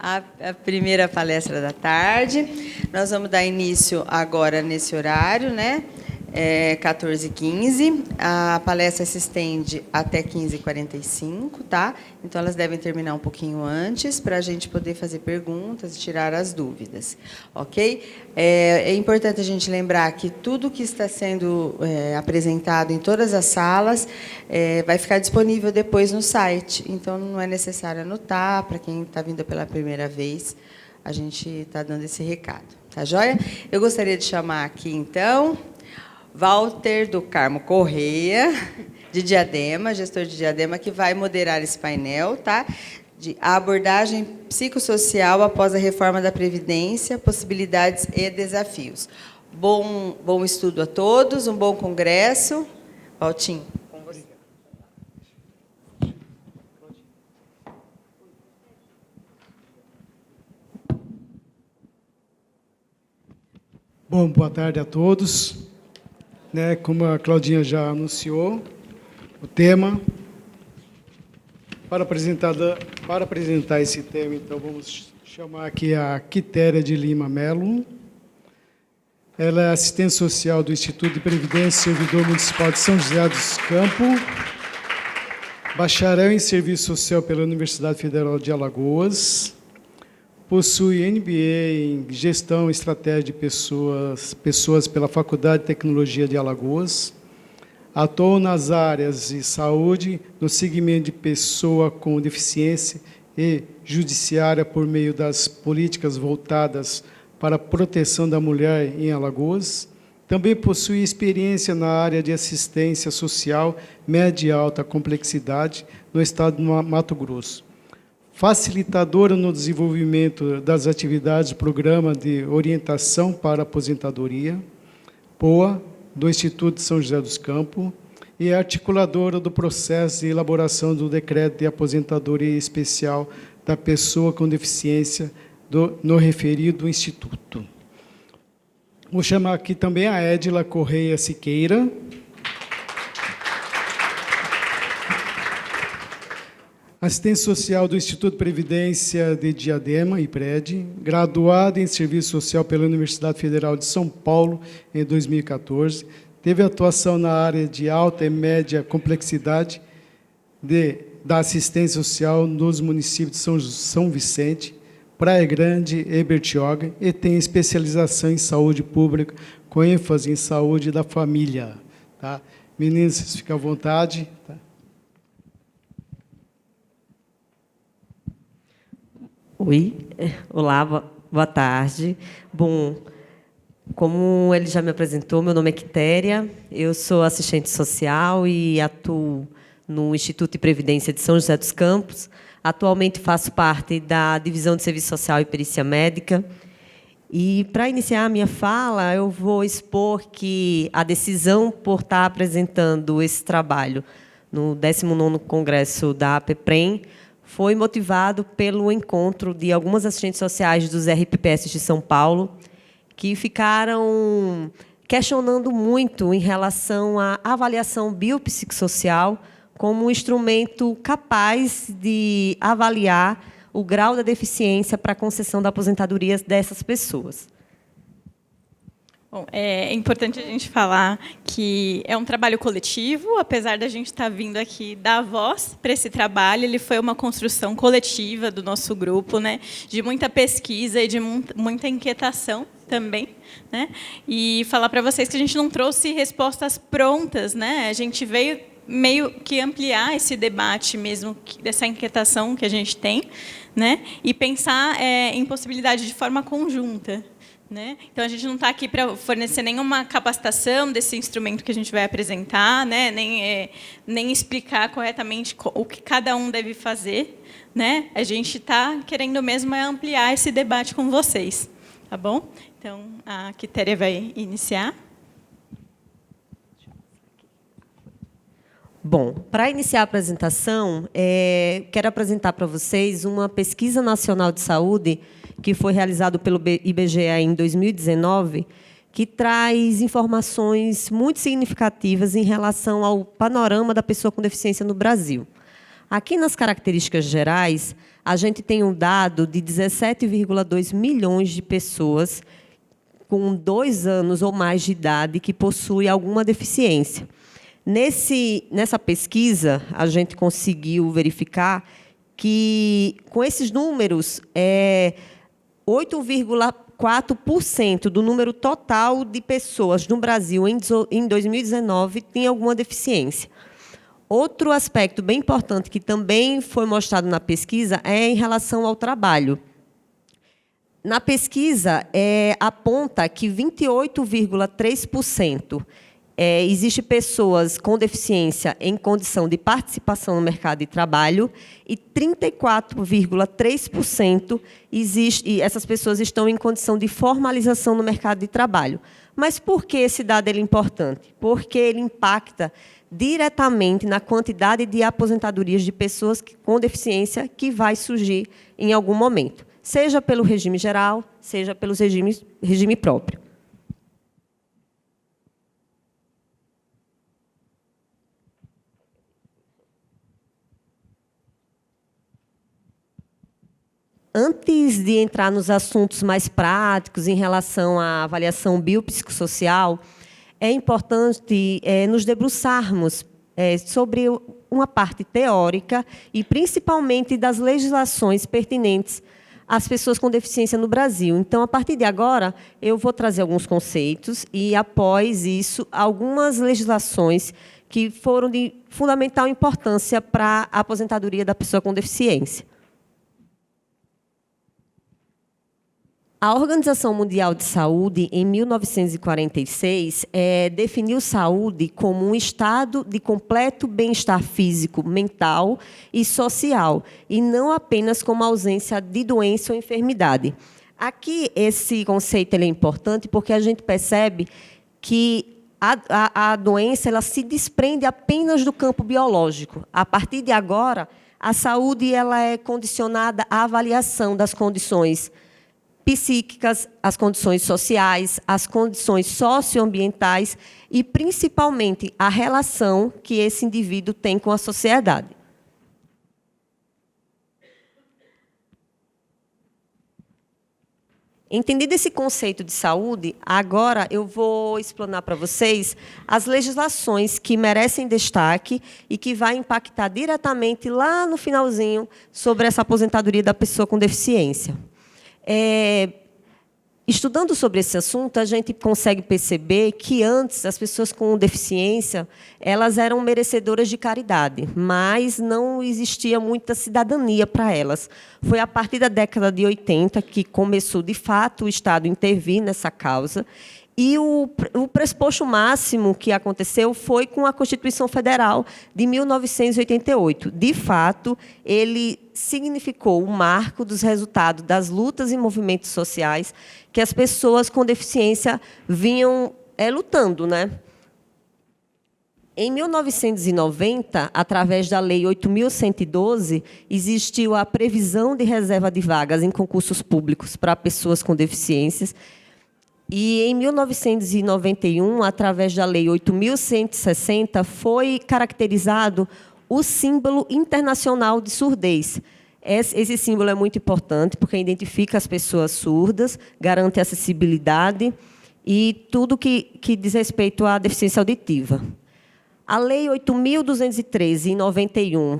a primeira palestra da tarde. Nós vamos dar início agora nesse horário, né? 14h15. A palestra se estende até 15h45, tá? Então, elas devem terminar um pouquinho antes, para a gente poder fazer perguntas e tirar as dúvidas, ok? É importante a gente lembrar que tudo que está sendo apresentado em todas as salas vai ficar disponível depois no site. Então, não é necessário anotar. Para quem está vindo pela primeira vez, a gente está dando esse recado. Tá joia? Eu gostaria de chamar aqui, então, Walter do Carmo Correia, de Diadema, gestor de Diadema, que vai moderar esse painel, tá? De abordagem psicossocial após a reforma da Previdência, possibilidades e desafios. Bom estudo a todos, um bom congresso. Valtinho, com você. Bom, boa tarde a todos. Como a Claudinha já anunciou, o tema, para apresentar esse tema, então, vamos chamar aqui a Quitéria de Lima Melo. Ela é assistente social do Instituto de Previdência e Servidor Municipal de São José dos Campos, bacharel em Serviço Social pela Universidade Federal de Alagoas, possui MBA em Gestão e Estratégia de Pessoas pela Faculdade de Tecnologia de Alagoas. Atuou nas áreas de saúde, no segmento de pessoa com deficiência e judiciária por meio das políticas voltadas para a proteção da mulher em Alagoas. Também possui experiência na área de assistência social média e alta complexidade no estado do Mato Grosso. Facilitadora no desenvolvimento das atividades do Programa de Orientação para a Aposentadoria, POA, do Instituto de São José dos Campos, e articuladora do processo de elaboração do Decreto de Aposentadoria Especial da Pessoa com Deficiência no referido Instituto. Vou chamar aqui também a Edila Correia Siqueira, assistente social do Instituto de Previdência de Diadema, IPRED, graduada em Serviço Social pela Universidade Federal de São Paulo em 2014, teve atuação na área de alta e média complexidade da assistência social nos municípios de São Vicente, Praia Grande e Bertioga, e tem especialização em saúde pública, com ênfase em saúde da família. Tá? Meninas, vocês ficam à vontade. Tá? Oi, olá, boa tarde. Bom, como ele já me apresentou, meu nome é Quitéria, eu sou assistente social e atuo no Instituto de Previdência de São José dos Campos. Atualmente faço parte da Divisão de Serviço Social e Perícia Médica. E, para iniciar a minha fala, eu vou expor que a decisão por estar apresentando esse trabalho no 19º Congresso da APPREM foi motivado pelo encontro de algumas assistentes sociais dos RPPS de São Paulo, que ficaram questionando muito em relação à avaliação biopsicossocial como um instrumento capaz de avaliar o grau da deficiência para a concessão da aposentadoria dessas pessoas. Bom, é importante a gente falar que é um trabalho coletivo, apesar da gente estar vindo aqui dar voz para esse trabalho, ele foi uma construção coletiva do nosso grupo, né, de muita pesquisa e de muita inquietação também, né, e falar para vocês que a gente não trouxe respostas prontas, né, a gente veio meio que ampliar esse debate mesmo, dessa inquietação que a gente tem, né, e pensar em possibilidade de forma conjunta. Né? Então, a gente não está aqui para fornecer nenhuma capacitação desse instrumento que a gente vai apresentar, né? Nem explicar corretamente o que cada um deve fazer. Né? A gente está querendo mesmo ampliar esse debate com vocês. Tá bom? Então, a Quitéria vai iniciar. Bom, para iniciar a apresentação, quero apresentar para vocês uma pesquisa nacional de saúde que foi realizado pelo IBGE em 2019, que traz informações muito significativas em relação ao panorama da pessoa com deficiência no Brasil. Aqui nas características gerais, a gente tem um dado de 17,2 milhões de pessoas com 2 anos ou mais de idade que possuem alguma deficiência. Nessa pesquisa, a gente conseguiu verificar que, com esses números, 8,4% do número total de pessoas no Brasil em 2019 tem alguma deficiência. Outro aspecto bem importante que também foi mostrado na pesquisa é em relação ao trabalho. Na pesquisa, aponta que 28,3% existe pessoas com deficiência em condição de participação no mercado de trabalho e 34,3% essas pessoas estão em condição de formalização no mercado de trabalho. Mas por que esse dado é importante? Porque ele impacta diretamente na quantidade de aposentadorias de pessoas com deficiência que vai surgir em algum momento, seja pelo regime geral, seja pelo regime próprio. Antes de entrar nos assuntos mais práticos em relação à avaliação biopsicossocial, é importante nos debruçarmos sobre uma parte teórica e, principalmente, das legislações pertinentes às pessoas com deficiência no Brasil. Então, a partir de agora, eu vou trazer alguns conceitos e, após isso, algumas legislações que foram de fundamental importância para a aposentadoria da pessoa com deficiência. A Organização Mundial de Saúde, em 1946, definiu saúde como um estado de completo bem-estar físico, mental e social, e não apenas como ausência de doença ou enfermidade. Aqui, esse conceito é importante porque a gente percebe que a doença ela se desprende apenas do campo biológico. A partir de agora, a saúde ela é condicionada à avaliação das condições psíquicas, as condições sociais, as condições socioambientais e, principalmente, a relação que esse indivíduo tem com a sociedade. Entendido esse conceito de saúde, agora eu vou explanar para vocês as legislações que merecem destaque e que vai impactar diretamente lá no finalzinho sobre essa aposentadoria da pessoa com deficiência. Estudando sobre esse assunto, a gente consegue perceber que antes as pessoas com deficiência elas eram merecedoras de caridade, mas não existia muita cidadania para elas. Foi a partir da década de 80 que começou, de fato, o Estado intervir nessa causa. E o pressuposto máximo que aconteceu foi com a Constituição Federal de 1988. De fato, ele significou o marco dos resultados das lutas e movimentos sociais que as pessoas com deficiência vinham lutando, né? Em 1990, através da Lei 8.112, existiu a previsão de reserva de vagas em concursos públicos para pessoas com deficiências. E, em 1991, através da Lei 8.160, foi caracterizado o símbolo internacional de surdez. Esse símbolo é muito importante, porque identifica as pessoas surdas, garante acessibilidade e tudo que diz respeito à deficiência auditiva. A Lei 8.213, em 91,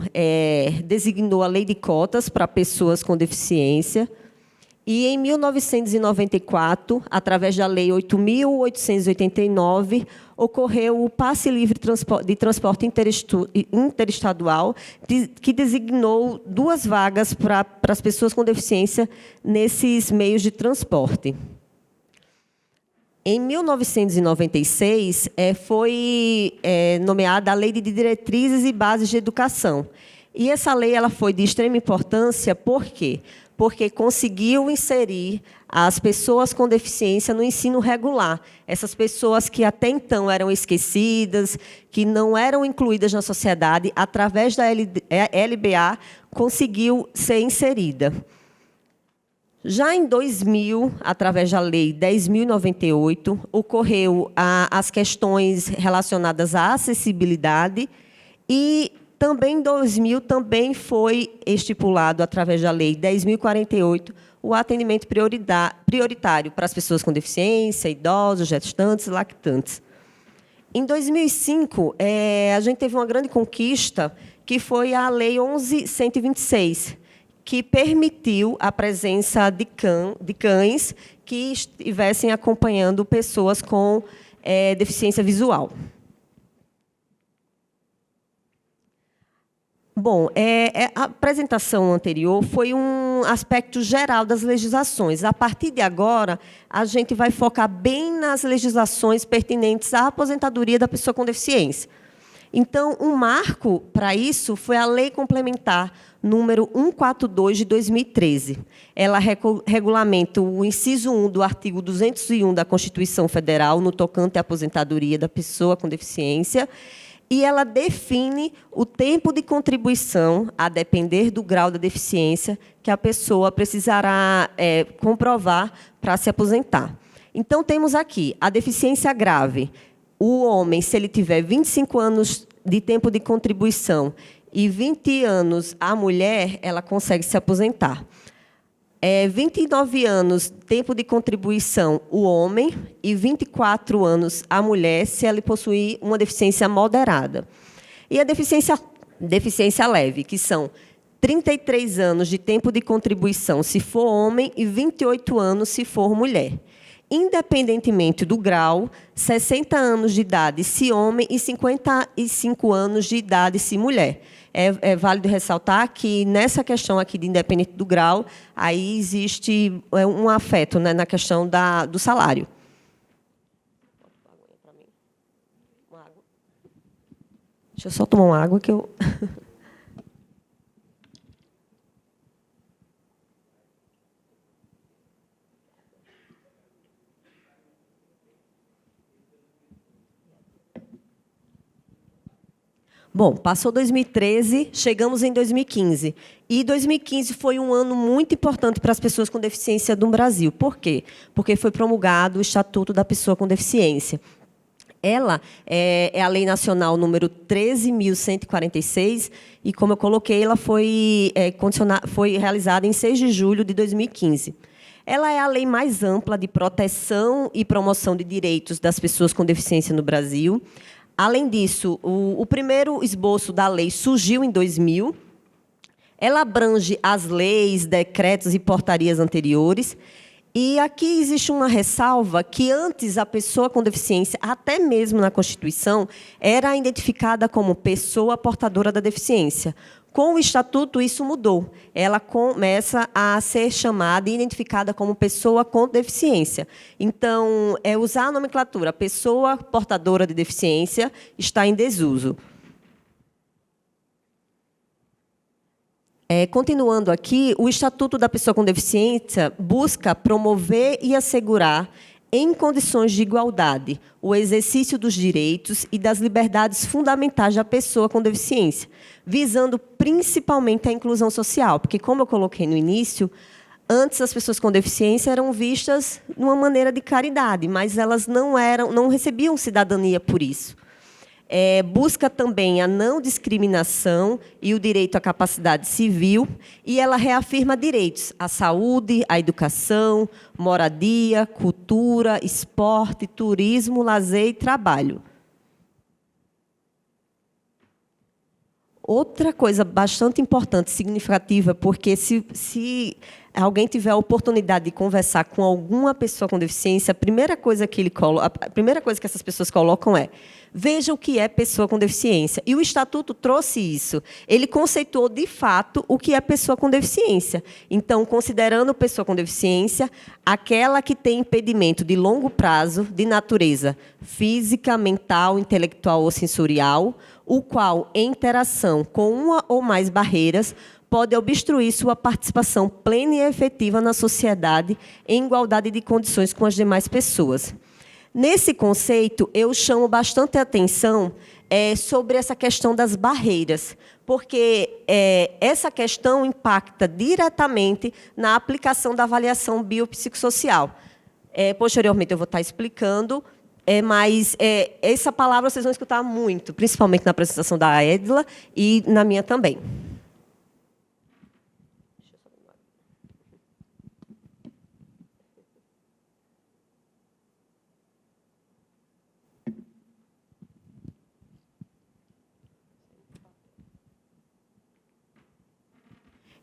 designou a Lei de Cotas para pessoas com deficiência. E, em 1994, através da Lei 8.889, ocorreu o passe livre de transporte interestadual, que designou 2 vagas para as pessoas com deficiência nesses meios de transporte. Em 1996, foi nomeada a Lei de Diretrizes e Bases de Educação. E essa lei ela foi de extrema importância, por quê? Porque conseguiu inserir as pessoas com deficiência no ensino regular. Essas pessoas que até então eram esquecidas, que não eram incluídas na sociedade, através da LBA, conseguiu ser inserida. Já em 2000, através da Lei 10.098, ocorreu as questões relacionadas à acessibilidade e Também em 2000 também foi estipulado, através da Lei 10.048, o atendimento prioritário para as pessoas com deficiência, idosos, gestantes e lactantes. Em 2005, a gente teve uma grande conquista, que foi a Lei 11.126, que permitiu a presença de cães que estivessem acompanhando pessoas com deficiência visual. Bom, a apresentação anterior foi um aspecto geral das legislações. A partir de agora, a gente vai focar bem nas legislações pertinentes à aposentadoria da pessoa com deficiência. Então, um marco para isso foi a Lei Complementar número 142, de 2013. Ela regulamenta o inciso 1 do artigo 201 da Constituição Federal, no tocante à aposentadoria da pessoa com deficiência, e ela define o tempo de contribuição, a depender do grau da deficiência, que a pessoa precisará comprovar para se aposentar. Então, temos aqui a deficiência grave. O homem, se ele tiver 25 anos de tempo de contribuição e 20 anos a mulher, ela consegue se aposentar. 29 anos, tempo de contribuição, o homem, e 24 anos a mulher, se ela possuir uma deficiência moderada. E a deficiência leve, que são 33 anos de tempo de contribuição, se for homem, e 28 anos, se for mulher. Independentemente do grau, 60 anos de idade, se homem, e 55 anos de idade, se mulher. É válido ressaltar que, nessa questão aqui de independente do grau, aí existe um afeto, né, na questão do salário. Deixa eu só tomar uma água que eu... Bom, passou 2013, chegamos em 2015. E 2015 foi um ano muito importante para as pessoas com deficiência no Brasil. Por quê? Porque foi promulgado o Estatuto da Pessoa com Deficiência. Ela é a Lei Nacional número 13.146, e, como eu coloquei, ela foi realizada em 6 de julho de 2015. Ela é a lei mais ampla de proteção e promoção de direitos das pessoas com deficiência no Brasil. Além disso, o primeiro esboço da lei surgiu em 2000. Ela abrange as leis, decretos e portarias anteriores. E aqui existe uma ressalva que antes a pessoa com deficiência, até mesmo na Constituição, era identificada como pessoa portadora da deficiência. Com o Estatuto, isso mudou. Ela começa a ser chamada e identificada como pessoa com deficiência. Então, usar a nomenclatura pessoa portadora de deficiência está em desuso. Continuando aqui, o Estatuto da Pessoa com Deficiência busca promover e assegurar, em condições de igualdade, o exercício dos direitos e das liberdades fundamentais da pessoa com deficiência, visando principalmente a inclusão social, porque, como eu coloquei no início, antes as pessoas com deficiência eram vistas de uma maneira de caridade, mas elas não recebiam cidadania por isso. Busca também a não discriminação e o direito à capacidade civil, e ela reafirma direitos à saúde, à educação, moradia, cultura, esporte, turismo, lazer e trabalho. Outra coisa bastante importante, significativa, porque se alguém tiver a oportunidade de conversar com alguma pessoa com deficiência, a primeira coisa que essas pessoas colocam é: veja o que é pessoa com deficiência. E o Estatuto trouxe isso. Ele conceituou, de fato, o que é pessoa com deficiência. Então, considerando pessoa com deficiência, aquela que tem impedimento de longo prazo, de natureza física, mental, intelectual ou sensorial, o qual, em interação com uma ou mais barreiras, pode obstruir sua participação plena e efetiva na sociedade em igualdade de condições com as demais pessoas. Nesse conceito, eu chamo bastante atenção sobre essa questão das barreiras, porque essa questão impacta diretamente na aplicação da avaliação biopsicossocial. Posteriormente, eu vou estar explicando Mas essa palavra vocês vão escutar muito, principalmente na apresentação da Edla e na minha também.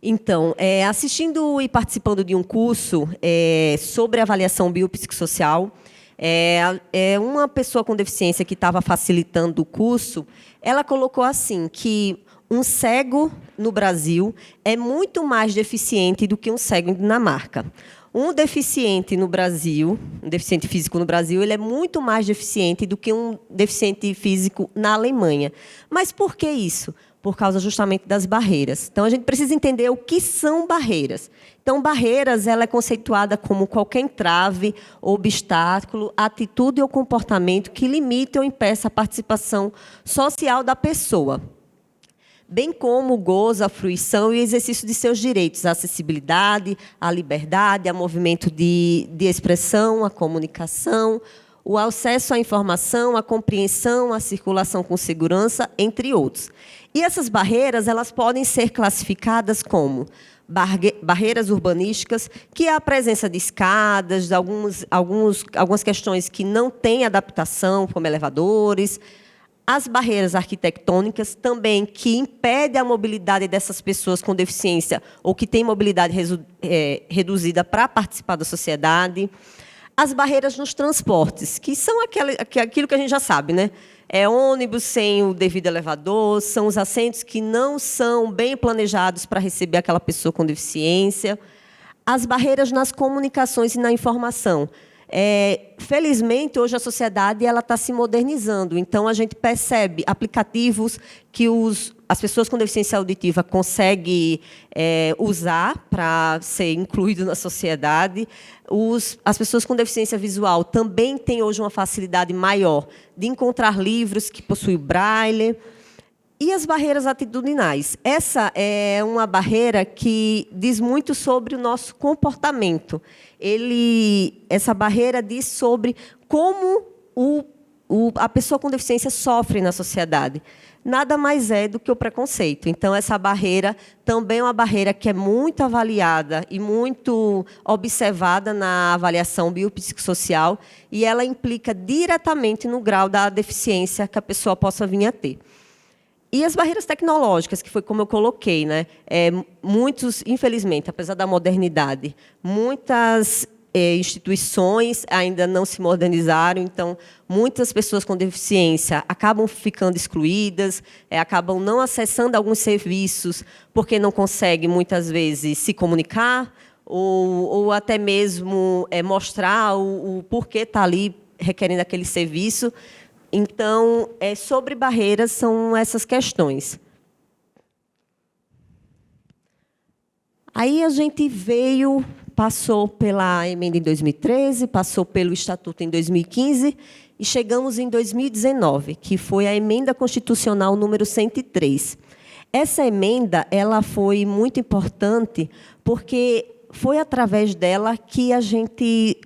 Então, assistindo e participando de um curso sobre avaliação biopsicossocial, uma pessoa com deficiência que estava facilitando o curso, ela colocou assim, que um cego no Brasil é muito mais deficiente do que um cego em Dinamarca. Um deficiente no Brasil, um deficiente físico no Brasil, ele é muito mais deficiente do que um deficiente físico na Alemanha. Mas por que isso? Por causa justamente das barreiras. Então, a gente precisa entender o que são barreiras. Então, barreiras ela é conceituada como qualquer entrave, obstáculo, atitude ou comportamento que limite ou impeça a participação social da pessoa, bem como o gozo, a fruição e o exercício de seus direitos, a acessibilidade, a liberdade, a movimento de expressão, a comunicação, o acesso à informação, a compreensão, a circulação com segurança, entre outros. E essas barreiras elas podem ser classificadas como barreiras urbanísticas, que é a presença de escadas, de algumas questões que não têm adaptação, como elevadores, as barreiras arquitetônicas também, que impedem a mobilidade dessas pessoas com deficiência ou que têm mobilidade reduzida para participar da sociedade. As barreiras nos transportes, que são aquilo que a gente já sabe, né? Ônibus sem o devido elevador, são os assentos que não são bem planejados para receber aquela pessoa com deficiência. As barreiras nas comunicações e na informação. Felizmente, hoje a sociedade está se modernizando, então a gente percebe aplicativos que as pessoas com deficiência auditiva conseguem usar para ser incluídos na sociedade. As pessoas com deficiência visual também têm hoje uma facilidade maior de encontrar livros que possuem braille. E as barreiras atitudinais? Essa é uma barreira que diz muito sobre o nosso comportamento. Essa barreira diz sobre como a pessoa com deficiência sofre na sociedade. Nada mais é do que o preconceito. Então, essa barreira também é uma barreira que é muito avaliada e muito observada na avaliação biopsicossocial, e ela implica diretamente no grau da deficiência que a pessoa possa vir a ter. E as barreiras tecnológicas, que foi como eu coloquei, né? Muitos, infelizmente, apesar da modernidade, muitas instituições ainda não se modernizaram, então muitas pessoas com deficiência acabam ficando excluídas, acabam não acessando alguns serviços porque não conseguem, muitas vezes, se comunicar ou até mesmo mostrar o porquê está ali requerendo aquele serviço. Então, sobre barreiras, são essas questões. Aí a gente passou pela emenda em 2013, passou pelo Estatuto em 2015 e chegamos em 2019, que foi a emenda constitucional número 103. Essa emenda ela foi muito importante porque foi através dela que a gente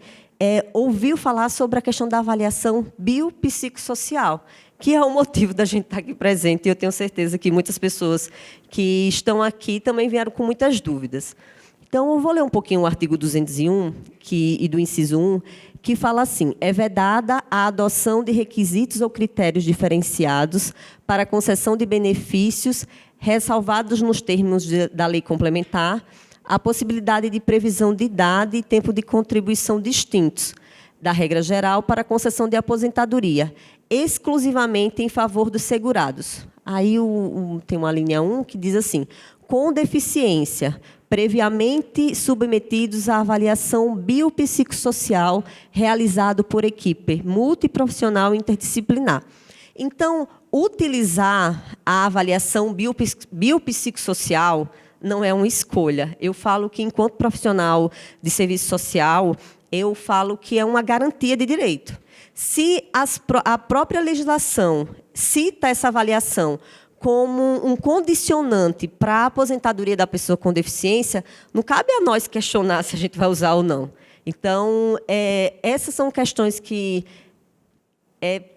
ouviu falar sobre a questão da avaliação biopsicossocial, que é o motivo da gente estar aqui presente. E eu tenho certeza que muitas pessoas que estão aqui também vieram com muitas dúvidas. Então, eu vou ler um pouquinho o artigo 201 e do inciso 1, que fala assim: é vedada a adoção de requisitos ou critérios diferenciados para a concessão de benefícios, ressalvados nos termos da lei complementar, a possibilidade de previsão de idade e tempo de contribuição distintos da regra geral para a concessão de aposentadoria, exclusivamente em favor dos segurados. Aí tem uma linha 1 que diz assim: com deficiência, previamente submetidos à avaliação biopsicossocial realizado por equipe multiprofissional interdisciplinar. Então, utilizar a avaliação biopsicossocial não é uma escolha. Eu falo que, enquanto profissional de serviço social, eu falo que é uma garantia de direito. Se a própria legislação cita essa avaliação como um condicionante para a aposentadoria da pessoa com deficiência, não cabe a nós questionar se a gente vai usar ou não. Então, essas são questões que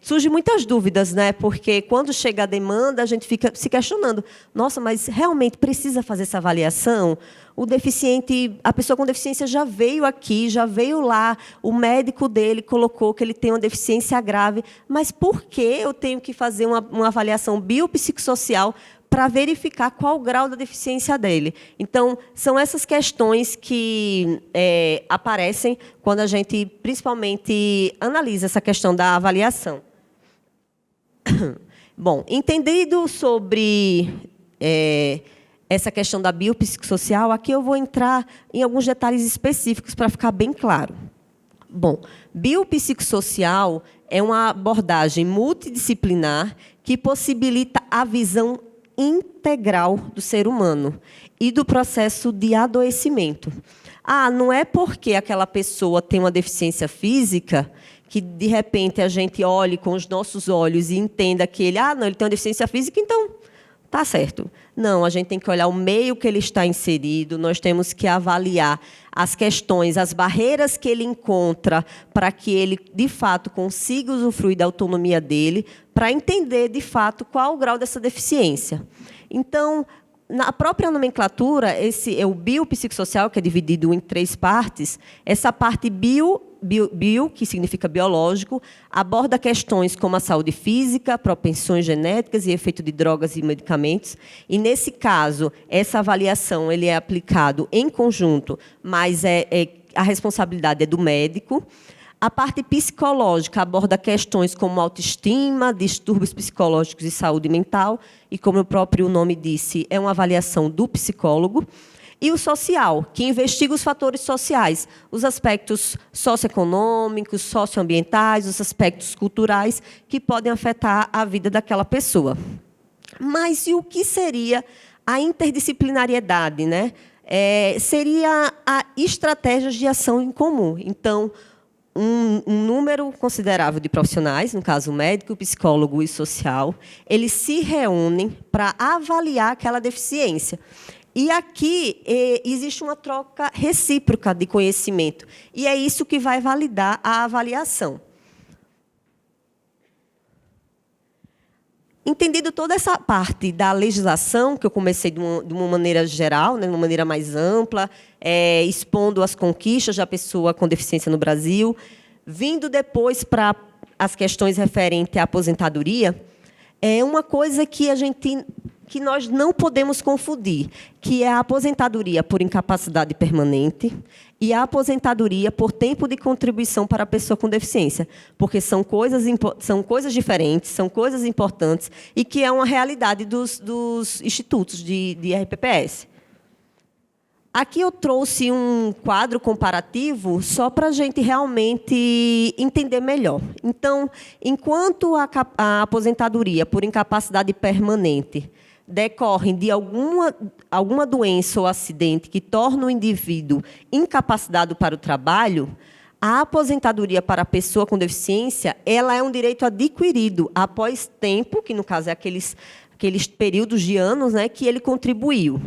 surgem muitas dúvidas, né? Porque quando chega a demanda, a gente fica se questionando: nossa, mas realmente precisa fazer essa avaliação? O deficiente, a pessoa com deficiência já veio aqui, já veio lá, o médico dele colocou que ele tem uma deficiência grave, mas por que eu tenho que fazer uma avaliação biopsicossocial para verificar qual o grau da deficiência dele? Então, são essas questões que aparecem quando a gente, principalmente, analisa essa questão da avaliação. Bom, entendido sobre essa questão da biopsicossocial, aqui eu vou entrar em alguns detalhes específicos para ficar bem claro. Bom, biopsicossocial é uma abordagem multidisciplinar que possibilita a visão integral do ser humano e do processo de adoecimento. Não é porque aquela pessoa tem uma deficiência física que, de repente, a gente olhe com os nossos olhos e entenda que ele tem uma deficiência física, então está certo. Não, a gente tem que olhar o meio que ele está inserido, nós temos que avaliar as questões, as barreiras que ele encontra para que ele, de fato, consiga usufruir da autonomia dele, para entender, de fato, qual o grau dessa deficiência. Então, na própria nomenclatura, esse é o biopsicossocial, que é dividido em 3 partes. Essa parte bio, que significa biológico, aborda questões como a saúde física, propensões genéticas e efeito de drogas e medicamentos. E, nesse caso, essa avaliação ele é aplicado em conjunto, mas a responsabilidade é do médico. A parte psicológica aborda questões como autoestima, distúrbios psicológicos e saúde mental, e, como o próprio nome disse, é uma avaliação do psicólogo. E o social, que investiga os fatores sociais, os aspectos socioeconômicos, socioambientais, os aspectos culturais que podem afetar a vida daquela pessoa. Mas e o que seria a interdisciplinariedade, né? Seria a estratégias de ação em comum. Então, um número considerável de profissionais, no caso médico, psicólogo e social, eles se reúnem para avaliar aquela deficiência. E aqui existe uma troca recíproca de conhecimento. E é isso que vai validar a avaliação. Entendido toda essa parte da legislação, que eu comecei de uma maneira geral, né, de uma maneira mais ampla, expondo as conquistas da pessoa com deficiência no Brasil, vindo depois para as questões referentes à aposentadoria, é uma coisa que nós não podemos confundir, que é a aposentadoria por incapacidade permanente e a aposentadoria por tempo de contribuição para a pessoa com deficiência, porque são coisas diferentes, são coisas importantes e que é uma realidade dos institutos de RPPS. Aqui eu trouxe um quadro comparativo só para a gente realmente entender melhor. Então, enquanto a aposentadoria por incapacidade permanente decorrem de alguma doença ou acidente que torna o indivíduo incapacitado para o trabalho, a aposentadoria para a pessoa com deficiência ela é um direito adquirido após tempo, que no caso é aqueles períodos de anos, né, que ele contribuiu.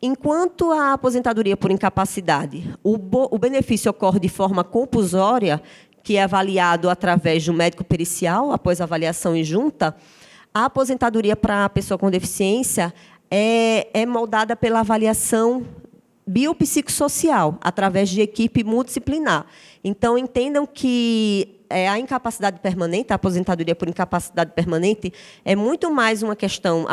Enquanto a aposentadoria por incapacidade, o benefício ocorre de forma compulsória, que é avaliado através do médico pericial, após avaliação em junta, a aposentadoria para a pessoa com deficiência é moldada pela avaliação biopsicossocial, através de equipe multidisciplinar. Então, entendam que a incapacidade permanente, a aposentadoria por incapacidade permanente, é muito mais uma questão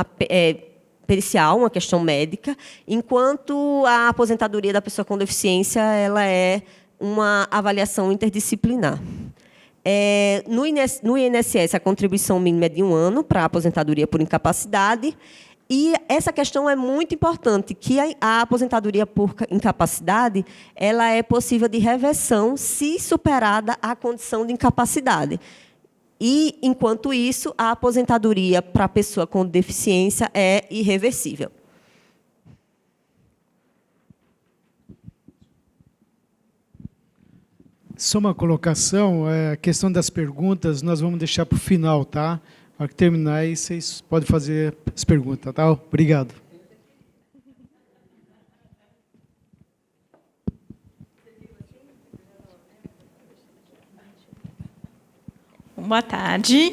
pericial, uma questão médica, enquanto a aposentadoria da pessoa com deficiência ela é uma avaliação interdisciplinar. No INSS, a contribuição mínima é de 1 ano para a aposentadoria por incapacidade. E essa questão é muito importante, que a aposentadoria por incapacidade ela é possível de reversão se superada a condição de incapacidade. E, enquanto isso, a aposentadoria para a pessoa com deficiência é irreversível. Só uma colocação, a questão das perguntas nós vamos deixar para o final, tá? Na hora que terminar, aí vocês podem fazer as perguntas, tá? Obrigado. Boa tarde.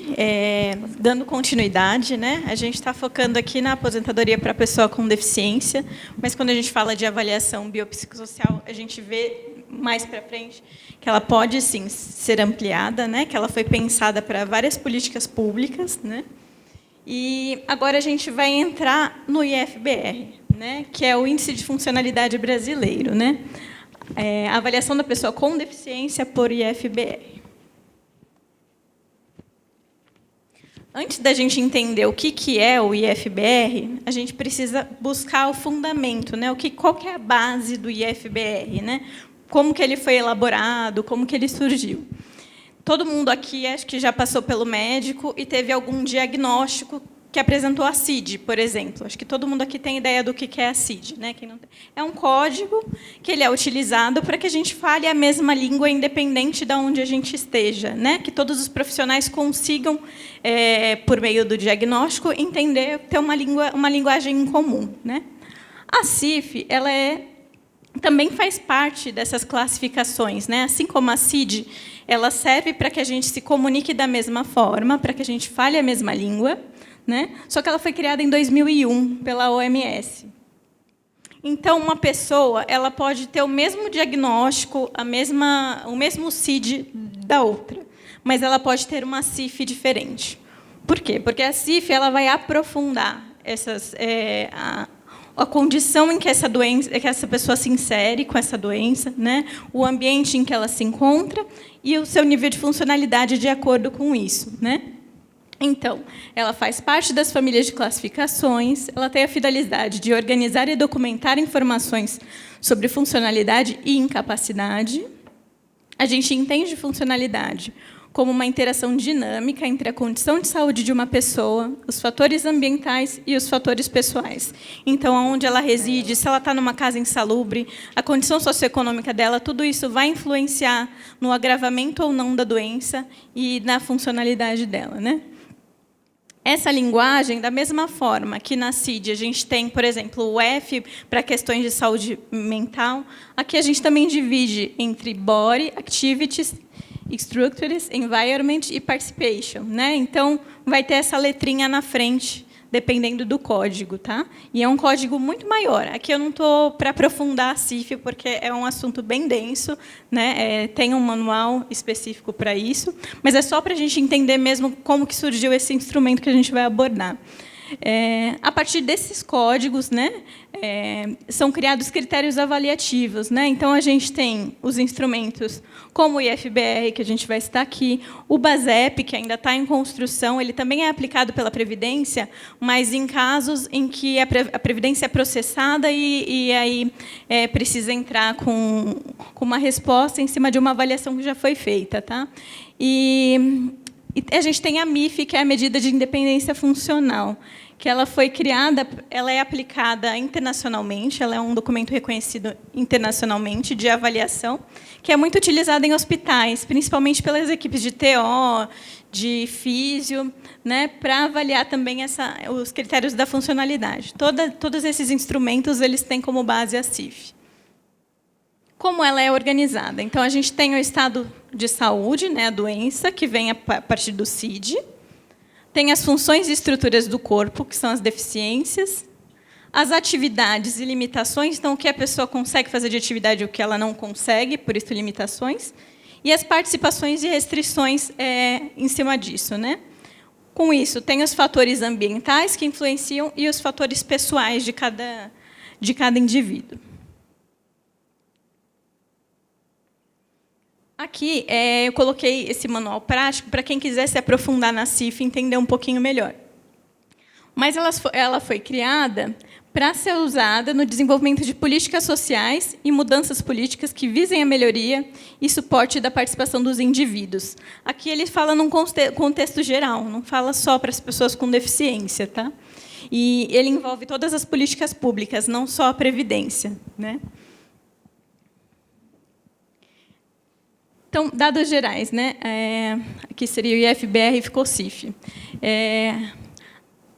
Dando continuidade, né? A gente está focando aqui na aposentadoria para a pessoa com deficiência, mas quando a gente fala de avaliação biopsicossocial, a gente vê mais para frente que ela pode, sim, ser ampliada, né? Que ela foi pensada para várias políticas públicas, né? E agora a gente vai entrar no IFBR, né? Que é o Índice de Funcionalidade Brasileiro, né? A avaliação da pessoa com deficiência por IFBR. Antes da gente entender o que é o IFBR, a gente precisa buscar o fundamento, né? Qual que é a base do IFBR, né? Como que ele foi elaborado, como que ele surgiu. Todo mundo aqui acho que já passou pelo médico e teve algum diagnóstico que apresentou a CID, por exemplo. Acho que todo mundo aqui tem ideia do que é a CID, né? Quem não tem. É um código que ele é utilizado para que a gente fale a mesma língua, independente de onde a gente esteja, né? Que todos os profissionais consigam, por meio do diagnóstico, entender, ter uma linguagem em comum, né? A CIF, ela também faz parte dessas classificações, né? Assim como a CID, ela serve para que a gente se comunique da mesma forma, para que a gente fale a mesma língua, né? Só que ela foi criada em 2001 pela OMS. Então, uma pessoa ela pode ter o mesmo diagnóstico, o mesmo CID da outra, mas ela pode ter uma CIF diferente. Por quê? Porque a CIF ela vai aprofundar a condição em que essa pessoa se insere com essa doença, né? O ambiente em que ela se encontra e o seu nível de funcionalidade de acordo com isso, né? Então, ela faz parte das famílias de classificações, ela tem a finalidade de organizar e documentar informações sobre funcionalidade e incapacidade. A gente entende funcionalidade como uma interação dinâmica entre a condição de saúde de uma pessoa, os fatores ambientais e os fatores pessoais. Então, onde ela reside, se ela está numa casa insalubre, a condição socioeconômica dela, tudo isso vai influenciar no agravamento ou não da doença e na funcionalidade dela, né? Essa linguagem, da mesma forma que na CID a gente tem, por exemplo, o F para questões de saúde mental, aqui a gente também divide entre body, activities, structures, environment e participation, né? Então, vai ter essa letrinha na frente, dependendo do código, tá? E é um código muito maior. Aqui eu não estou para aprofundar a CIF, porque é um assunto bem denso, né? Tem um manual específico para isso, mas é só para a gente entender mesmo como que surgiu esse instrumento que a gente vai abordar. A partir desses códigos, né, são criados critérios avaliativos, né? Então, a gente tem os instrumentos como o IFBR, que a gente vai citar aqui, o BASEP, que ainda está em construção, ele também é aplicado pela Previdência, mas em casos em que a Previdência é processada e aí precisa entrar com uma resposta em cima de uma avaliação que já foi feita, tá? E a gente tem a MIF, que é a Medida de Independência Funcional, que ela foi criada, ela é aplicada internacionalmente, ela é um documento reconhecido internacionalmente de avaliação, que é muito utilizado em hospitais, principalmente pelas equipes de TO, de físio, né, para avaliar também os critérios da funcionalidade. Todos esses instrumentos eles têm como base a CIF. Como ela é organizada? Então, a gente tem o estado de saúde, né, a doença, que vem a partir do CID. Tem as funções e estruturas do corpo, que são as deficiências. As atividades e limitações, então, o que a pessoa consegue fazer de atividade e o que ela não consegue, por isso, limitações. E as participações e restrições em cima disso, né? Com isso, tem os fatores ambientais que influenciam e os fatores pessoais de cada indivíduo. Aqui, eu coloquei esse manual prático para quem quiser se aprofundar na CIF e entender um pouquinho melhor. Mas ela foi criada para ser usada no desenvolvimento de políticas sociais e mudanças políticas que visem a melhoria e suporte da participação dos indivíduos. Aqui ele fala num contexto geral, não fala só para as pessoas com deficiência, tá? E ele envolve todas as políticas públicas, não só a previdência, né? Então, dados gerais, né? Aqui seria o IFBR e ficou CIF.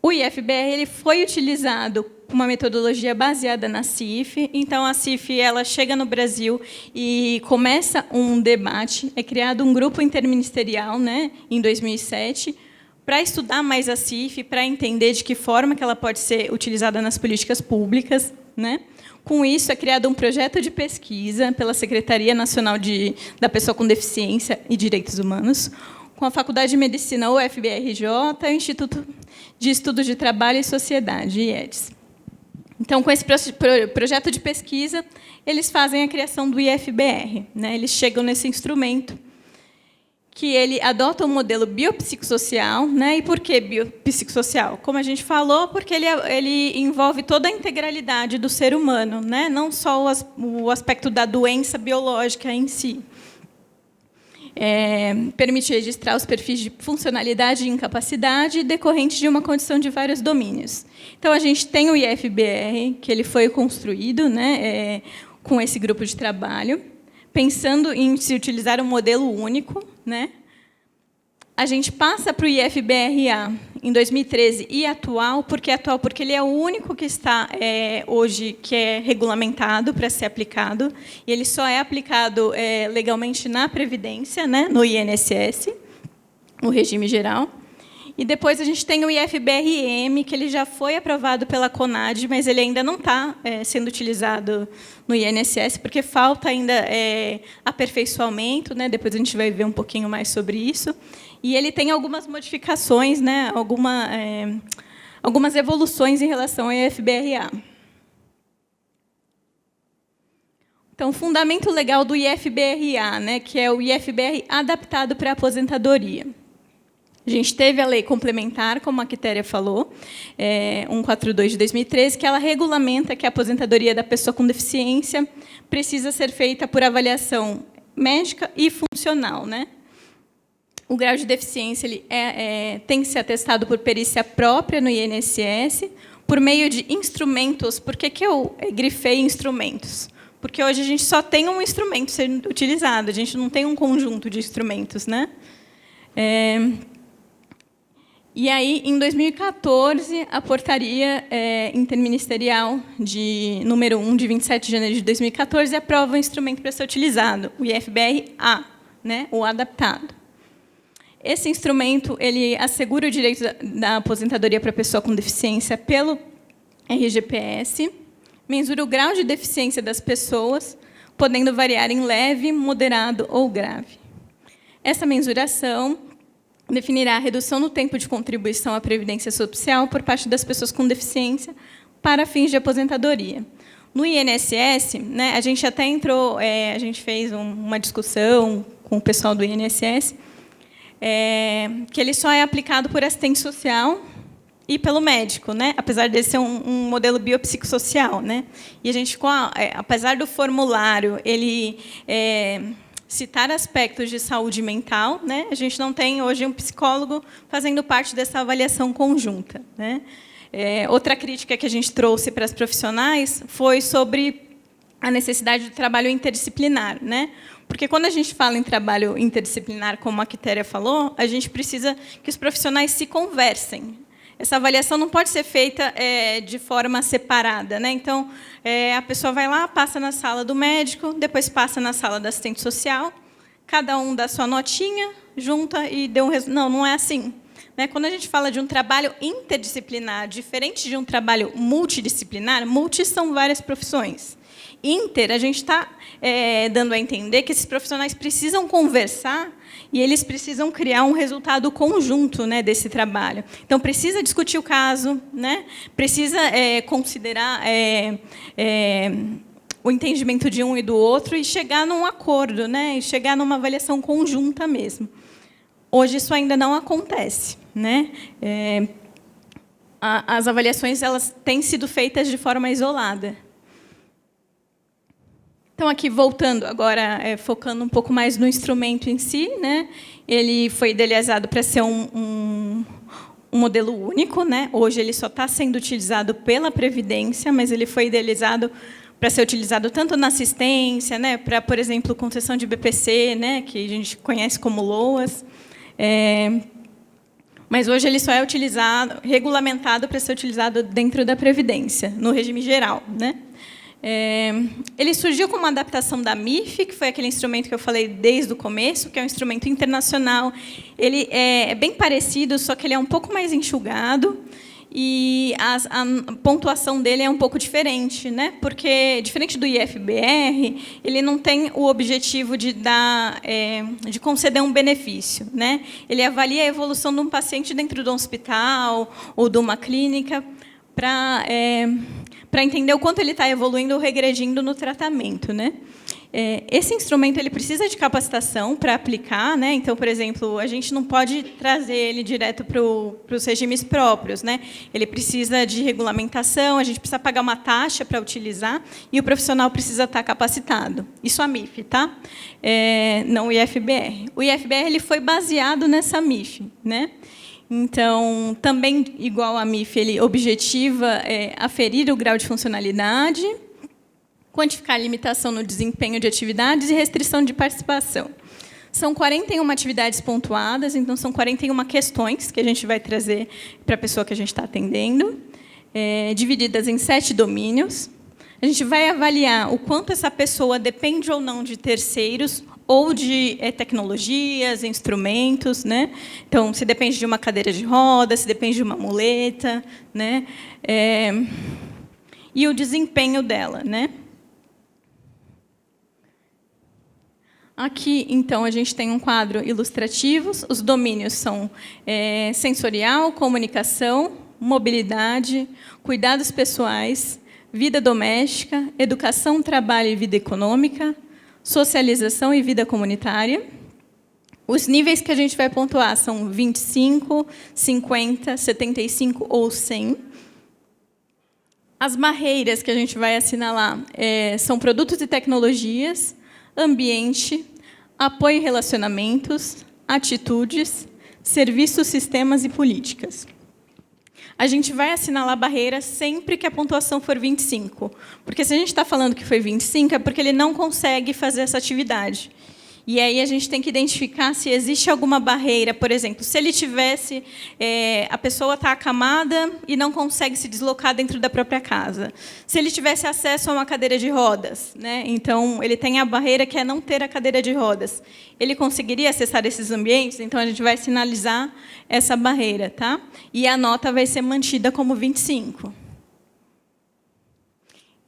O IFBR ele foi utilizado uma metodologia baseada na CIF. Então, a CIF ela chega no Brasil e começa um debate. É criado um grupo interministerial, né, em 2007, para estudar mais a CIF, para entender de que forma que ela pode ser utilizada nas políticas públicas, né? Com isso, é criado um projeto de pesquisa pela Secretaria Nacional da Pessoa com Deficiência e Direitos Humanos, com a Faculdade de Medicina UFBRJ e o Instituto de Estudos de Trabalho e Sociedade, IEDS. Então, com esse projeto de pesquisa, eles fazem a criação do IFBR, né? Eles chegam nesse instrumento, que ele adota um modelo biopsicossocial, né? E por que biopsicossocial? Como a gente falou, porque ele envolve toda a integralidade do ser humano, né? Não só o aspecto da doença biológica em si. Permite registrar os perfis de funcionalidade e incapacidade decorrentes de uma condição de vários domínios. Então, a gente tem o IFBR, que ele foi construído, né, com esse grupo de trabalho, pensando em se utilizar um modelo único, né? A gente passa para o IFBRA em 2013 e atual, porque ele é o único que está hoje que é regulamentado para ser aplicado, e ele só é aplicado legalmente na Previdência, né, no INSS, no regime geral. E depois a gente tem o IFBRM, que ele já foi aprovado pela CONAD, mas ele ainda não está sendo utilizado no INSS, porque falta ainda aperfeiçoamento, né? Depois a gente vai ver um pouquinho mais sobre isso. E ele tem algumas modificações, né? Algumas evoluções em relação ao IFBRA. Então, o fundamento legal do IFBRA, né? Que é o IFBR adaptado para a aposentadoria. A gente teve a lei complementar, como a Quitéria falou, 142 de 2013, que ela regulamenta que a aposentadoria da pessoa com deficiência precisa ser feita por avaliação médica e funcional, né? O grau de deficiência ele tem que ser atestado por perícia própria no INSS, por meio de instrumentos. Por que eu grifei instrumentos? Porque hoje a gente só tem um instrumento sendo utilizado, a gente não tem um conjunto de instrumentos, né? E aí, em 2014, a portaria interministerial número 1, de 27 de janeiro de 2014, aprova o instrumento para ser utilizado, o IFBR-A, né, o adaptado. Esse instrumento ele assegura o direito da aposentadoria para a pessoa com deficiência pelo RGPS, mensura o grau de deficiência das pessoas, podendo variar em leve, moderado ou grave. Essa mensuração definirá a redução no tempo de contribuição à Previdência Social por parte das pessoas com deficiência para fins de aposentadoria. No INSS, né, a gente até entrou, a gente fez uma discussão com o pessoal do INSS, que ele só é aplicado por assistente social e pelo médico, né, apesar de ser um modelo biopsicossocial, né. E a gente, apesar do formulário, ele citar aspectos de saúde mental, né? A gente não tem hoje um psicólogo fazendo parte dessa avaliação conjunta, né? Outra crítica que a gente trouxe para as profissionais foi sobre a necessidade do trabalho interdisciplinar, né? Porque quando a gente fala em trabalho interdisciplinar, como a Quitéria falou, a gente precisa que os profissionais se conversem. Essa avaliação não pode ser feita de forma separada, né? Então, a pessoa vai lá, passa na sala do médico, depois passa na sala da assistente social, cada um dá sua notinha, junta e deu um resultado. Não é assim. Né? Quando a gente fala de um trabalho interdisciplinar, diferente de um trabalho multidisciplinar, multi são várias profissões. Inter, a gente está dando a entender que esses profissionais precisam conversar e eles precisam criar um resultado conjunto, né, desse trabalho. Então, precisa discutir o caso, né, precisa considerar o entendimento de um e do outro e chegar num acordo, né, e chegar numa avaliação conjunta mesmo. Hoje, isso ainda não acontece. Né? As avaliações elas têm sido feitas de forma isolada. Então, aqui, voltando agora, focando um pouco mais no instrumento em si, né? Ele foi idealizado para ser um modelo único. Né? Hoje, ele só está sendo utilizado pela Previdência, mas ele foi idealizado para ser utilizado tanto na assistência, né? Para, por exemplo, concessão de BPC, né? Que a gente conhece como LOAS. Mas hoje ele só é utilizado, regulamentado para ser utilizado dentro da Previdência, no regime geral, né? Ele surgiu como uma adaptação da MIF, que foi aquele instrumento que eu falei desde o começo, que é um instrumento internacional. Ele é bem parecido, só que ele é um pouco mais enxugado, e a pontuação dele é um pouco diferente, né? Porque, diferente do IFBR, ele não tem o objetivo de de conceder um benefício, né? Ele avalia a evolução de um paciente dentro de um hospital ou de uma clínica para entender o quanto ele está evoluindo ou regredindo no tratamento, né? Esse instrumento ele precisa de capacitação para aplicar, né? Então, por exemplo, a gente não pode trazer ele direto para os regimes próprios, né? Ele precisa de regulamentação, a gente precisa pagar uma taxa para utilizar e o profissional precisa estar capacitado. Isso a MIF, tá? Não o IFBR. O IFBR ele foi baseado nessa MIF, né? Então, também, igual a MIF, ele objetiva aferir o grau de funcionalidade, quantificar a limitação no desempenho de atividades e restrição de participação. São 41 atividades pontuadas, então são 41 questões que a gente vai trazer para a pessoa que a gente está atendendo, divididas em 7 domínios. A gente vai avaliar o quanto essa pessoa depende ou não de terceiros ou de tecnologias, instrumentos, né? Então, se depende de uma cadeira de rodas, se depende de uma muleta, né? E o desempenho dela, né? Aqui, então, a gente tem um quadro ilustrativo. Os domínios são sensorial, comunicação, mobilidade, cuidados pessoais, vida doméstica, educação, trabalho e vida econômica, socialização e vida comunitária. Os níveis que a gente vai pontuar são 25, 50, 75 ou 100. As barreiras que a gente vai assinalar são produtos e tecnologias, ambiente, apoio e relacionamentos, atitudes, serviços, sistemas e políticas. A gente vai assinalar barreiras sempre que a pontuação for 25. Porque se a gente está falando que foi 25, é porque ele não consegue fazer essa atividade. E aí a gente tem que identificar se existe alguma barreira. Por exemplo, se ele tivesse... a pessoa está acamada e não consegue se deslocar dentro da própria casa. Se ele tivesse acesso a uma cadeira de rodas, né? Então, ele tem a barreira que é não ter a cadeira de rodas. Ele conseguiria acessar esses ambientes? Então, a gente vai sinalizar essa barreira, tá? E a nota vai ser mantida como 25.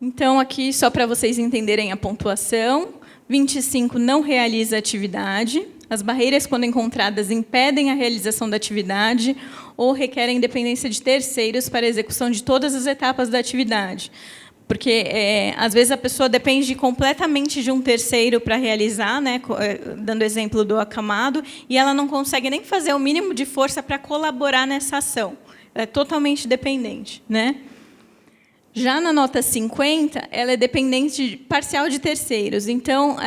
Então, aqui, só para vocês entenderem a pontuação... 25 não realiza atividade. As barreiras, quando encontradas, impedem a realização da atividade ou requerem dependência de terceiros para a execução de todas as etapas da atividade. Porque, às vezes, a pessoa depende completamente de um terceiro para realizar, né, dando exemplo do acamado, e ela não consegue nem fazer o mínimo de força para colaborar nessa ação. Ela é totalmente dependente, né? Já na nota 50, ela é dependente parcial de terceiros. Então,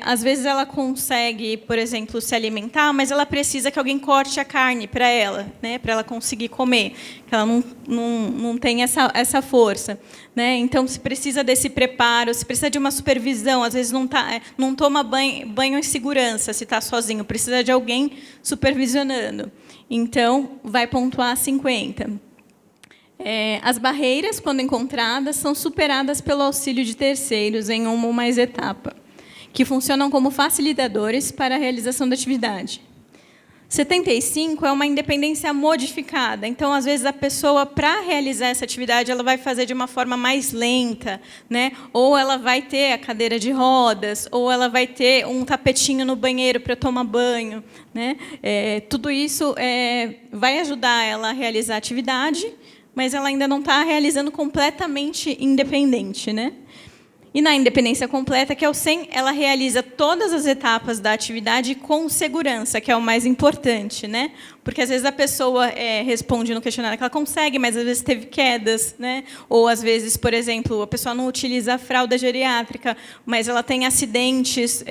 às vezes, ela consegue, por exemplo, se alimentar, mas ela precisa que alguém corte a carne para ela, né, para ela conseguir comer, que ela não tem essa força. Né? Então, se precisa desse preparo, se precisa de uma supervisão, às vezes não toma banho em segurança, se está sozinho, precisa de alguém supervisionando. Então, vai pontuar 50. As barreiras, quando encontradas, são superadas pelo auxílio de terceiros em uma ou mais etapa, que funcionam como facilitadores para a realização da atividade. 75 é uma independência modificada. Então, às vezes, a pessoa, para realizar essa atividade, ela vai fazer de uma forma mais lenta, né? Ou ela vai ter a cadeira de rodas, ou ela vai ter um tapetinho no banheiro para tomar banho, né? Tudo isso vai ajudar ela a realizar a atividade, mas ela ainda não está realizando completamente independente, né? E na independência completa, que é o 100, ela realiza todas as etapas da atividade com segurança, que é o mais importante, né? Porque às vezes a pessoa responde no questionário que ela consegue, mas às vezes teve quedas, né? Ou às vezes, por exemplo, a pessoa não utiliza a fralda geriátrica, mas ela tem acidentes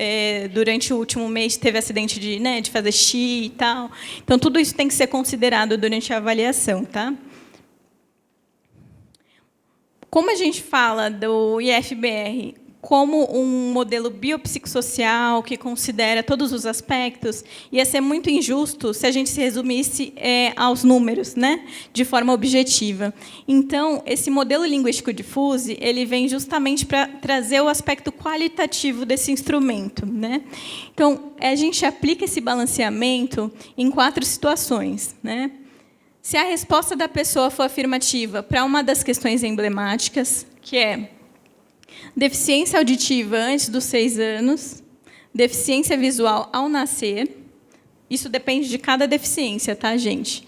durante o último mês, teve acidente de fazer xixi e tal. Então tudo isso tem que ser considerado durante a avaliação, tá? Como a gente fala do IFBR como um modelo biopsicossocial que considera todos os aspectos, ia ser muito injusto se a gente se resumisse aos números, né, de forma objetiva. Então, esse modelo linguístico difuso, ele vem justamente para trazer o aspecto qualitativo desse instrumento, né? Então, a gente aplica esse balanceamento em 4 situações, né? Se a resposta da pessoa for afirmativa para uma das questões emblemáticas, que é deficiência auditiva antes dos 6 anos, deficiência visual ao nascer, isso depende de cada deficiência, tá, gente?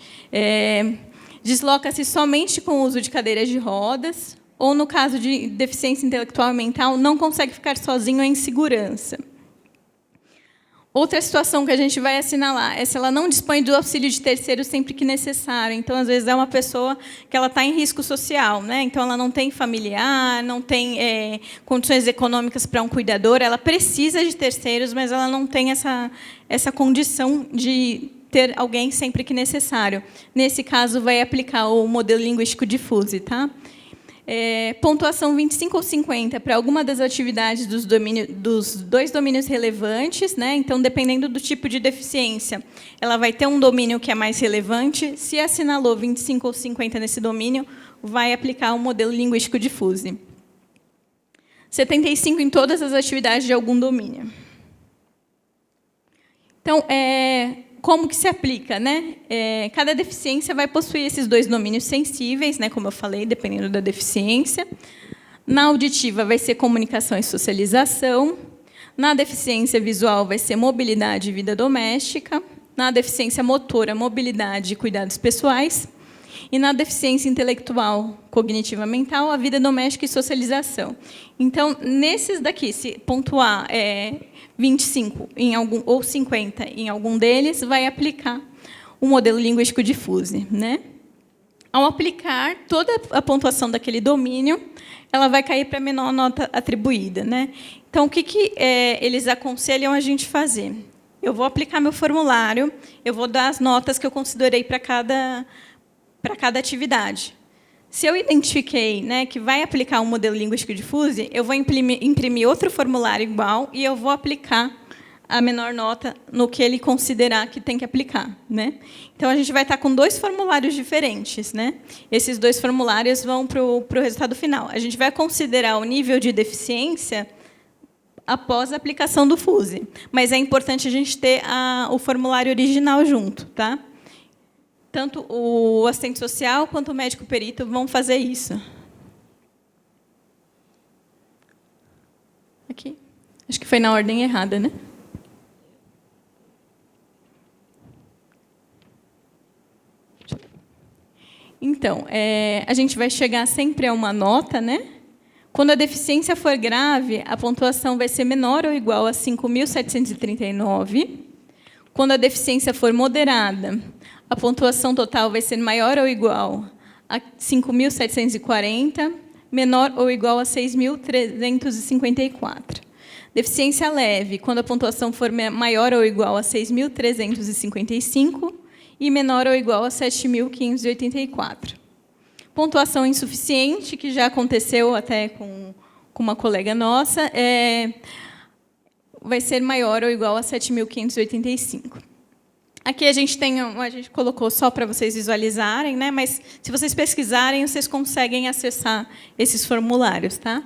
Desloca-se somente com o uso de cadeiras de rodas, ou, no caso de deficiência intelectual e mental, não consegue ficar sozinho em segurança. Outra situação que a gente vai assinalar é se ela não dispõe do auxílio de terceiro sempre que necessário. Então, às vezes, é uma pessoa que ela está em risco social, né? Então, ela não tem familiar, não tem condições econômicas para um cuidador, ela precisa de terceiros, mas ela não tem essa condição de ter alguém sempre que necessário. Nesse caso, vai aplicar o modelo linguístico difuso, tá? Pontuação 25 ou 50 para alguma das atividades dos 2 domínios relevantes, né? Então, dependendo do tipo de deficiência, ela vai ter um domínio que é mais relevante. Se assinalou 25 ou 50 nesse domínio, vai aplicar o modelo linguístico difuso. 75 em todas as atividades de algum domínio. Então, como que se aplica, né? Cada deficiência vai possuir esses 2 domínios sensíveis, né, como eu falei, dependendo da deficiência. Na auditiva vai ser comunicação e socialização. Na deficiência visual vai ser mobilidade e vida doméstica. Na deficiência motora, mobilidade e cuidados pessoais. E na deficiência intelectual, cognitiva mental, a vida doméstica e socialização. Então, nesses daqui, se pontuar 25 em algum, ou 50 em algum deles, vai aplicar o modelo linguístico difuso, né? Ao aplicar toda a pontuação daquele domínio, ela vai cair para a menor nota atribuída, né? Então, o que eles aconselham a gente fazer? Eu vou aplicar meu formulário, eu vou dar as notas que eu considerei para cada atividade. Se eu identifiquei, né, que vai aplicar um modelo linguístico difuso, eu vou imprimir outro formulário igual e eu vou aplicar a menor nota no que ele considerar que tem que aplicar, né? Então, a gente vai estar com 2 formulários diferentes, né? Esses 2 formulários vão para o resultado final. A gente vai considerar o nível de deficiência após a aplicação do FUSE, mas é importante a gente ter o formulário original junto, tá? Tanto o assistente social quanto o médico perito vão fazer isso. Aqui. Acho que foi na ordem errada, né? Então, a gente vai chegar sempre a uma nota, né? Quando a deficiência for grave, a pontuação vai ser menor ou igual a 5.739. Quando a deficiência for moderada, a pontuação total vai ser maior ou igual a 5.740, menor ou igual a 6.354. Deficiência leve, quando a pontuação for maior ou igual a 6.355 e menor ou igual a 7.584. Pontuação insuficiente, que já aconteceu até com uma colega nossa, vai ser maior ou igual a 7.585. Aqui a gente colocou só para vocês visualizarem, né? Mas se vocês pesquisarem, vocês conseguem acessar esses formulários, tá?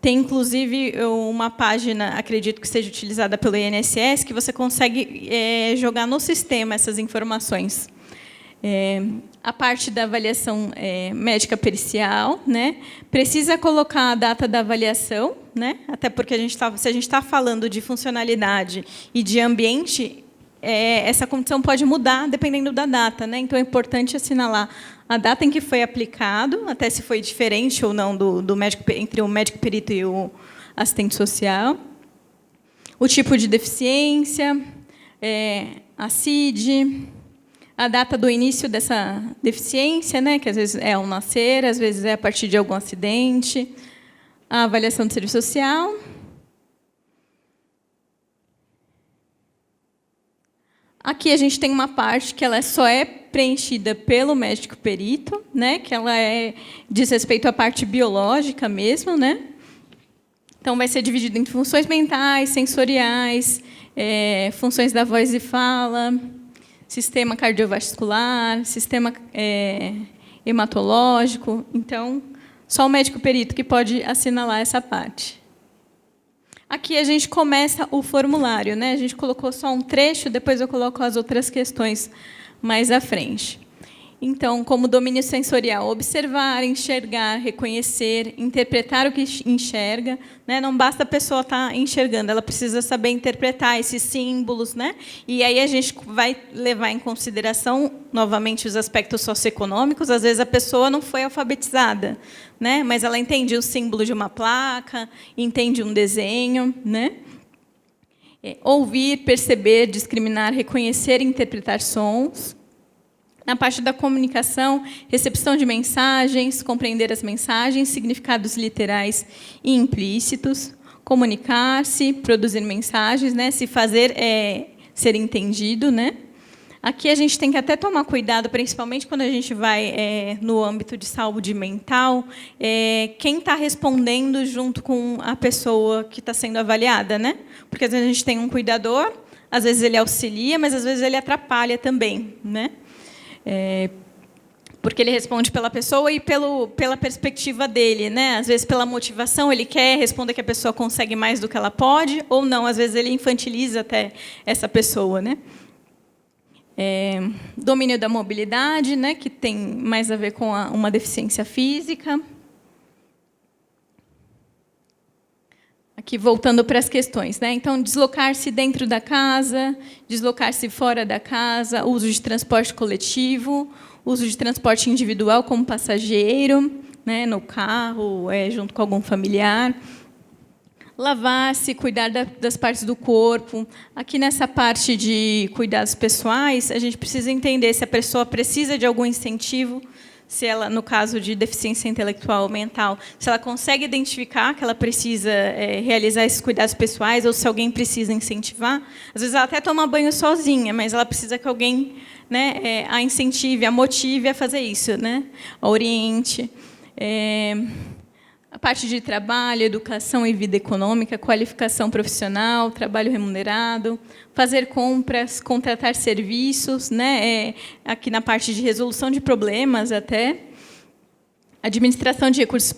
Tem, inclusive, uma página, acredito que seja utilizada pelo INSS, que você consegue jogar no sistema essas informações. A parte da avaliação médica pericial, né? Precisa colocar a data da avaliação, né? Até porque se a gente está falando de funcionalidade e de ambiente, essa condição pode mudar dependendo da data, né? Então, é importante assinalar a data em que foi aplicado, até se foi diferente ou não do médico, entre o médico perito e o assistente social, o tipo de deficiência, a CID, a data do início dessa deficiência, né? Que às vezes é ao nascer, às vezes é a partir de algum acidente, a avaliação do serviço social. Aqui a gente tem uma parte que ela só é preenchida pelo médico perito, né? Que ela diz respeito à parte biológica mesmo, né? Então, vai ser dividido entre funções mentais, sensoriais, funções da voz e fala, sistema cardiovascular, sistema hematológico. Então, só o médico perito que pode assinalar essa parte. Aqui a gente começa o formulário, né? A gente colocou só um trecho, depois eu coloco as outras questões mais à frente. Então, como domínio sensorial, observar, enxergar, reconhecer, interpretar o que enxerga, né? Não basta a pessoa estar enxergando, ela precisa saber interpretar esses símbolos, né? E aí a gente vai levar em consideração, novamente, os aspectos socioeconômicos. Às vezes a pessoa não foi alfabetizada, né? Mas ela entende o símbolo de uma placa, entende um desenho, né? Ouvir, perceber, discriminar, reconhecer e interpretar sons. Na parte da comunicação, recepção de mensagens, compreender as mensagens, significados literais e implícitos, comunicar-se, produzir mensagens, né? Se fazer ser entendido, né? Aqui a gente tem que até tomar cuidado, principalmente quando a gente vai no âmbito de saúde mental, quem está respondendo junto com a pessoa que está sendo avaliada, né? Porque às vezes a gente tem um cuidador, às vezes ele auxilia, mas às vezes ele atrapalha também, né? Porque ele responde pela pessoa e pela perspectiva dele, né? Às vezes, pela motivação, ele quer responder que a pessoa consegue mais do que ela pode, ou não, às vezes ele infantiliza até essa pessoa, né? Domínio da mobilidade, né? Que tem mais a ver com uma deficiência física. Aqui, voltando para as questões, né? Então, deslocar-se dentro da casa, deslocar-se fora da casa, uso de transporte coletivo, uso de transporte individual como passageiro, né, no carro, junto com algum familiar. Lavar-se, cuidar das partes do corpo. Aqui, nessa parte de cuidados pessoais, a gente precisa entender se a pessoa precisa de algum incentivo, se ela, no caso de deficiência intelectual ou mental, se ela consegue identificar que ela precisa realizar esses cuidados pessoais ou se alguém precisa incentivar. Às vezes, ela até toma banho sozinha, mas ela precisa que alguém, né, a incentive, a motive a fazer isso, né? A oriente. A parte de trabalho, educação e vida econômica, qualificação profissional, trabalho remunerado, fazer compras, contratar serviços, né? Aqui na parte de resolução de problemas até, administração de recursos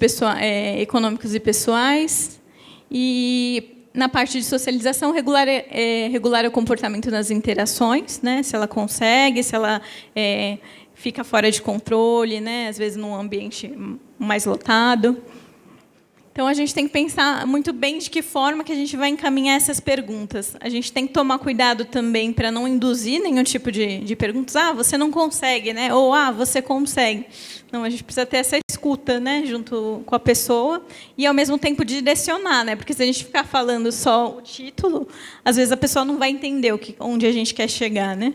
econômicos e pessoais, e na parte de socialização, regular o comportamento nas interações, né? Se ela consegue, se ela fica fora de controle, né? Às vezes num ambiente mais lotado. Então, a gente tem que pensar muito bem de que forma que a gente vai encaminhar essas perguntas. A gente tem que tomar cuidado também para não induzir nenhum tipo de perguntas. Ah, você não consegue, né? Ou, ah, você consegue. Não, a gente precisa ter essa escuta, né, junto com a pessoa e, ao mesmo tempo, direcionar, né? Porque se a gente ficar falando só o título, às vezes a pessoa não vai entender onde a gente quer chegar, né?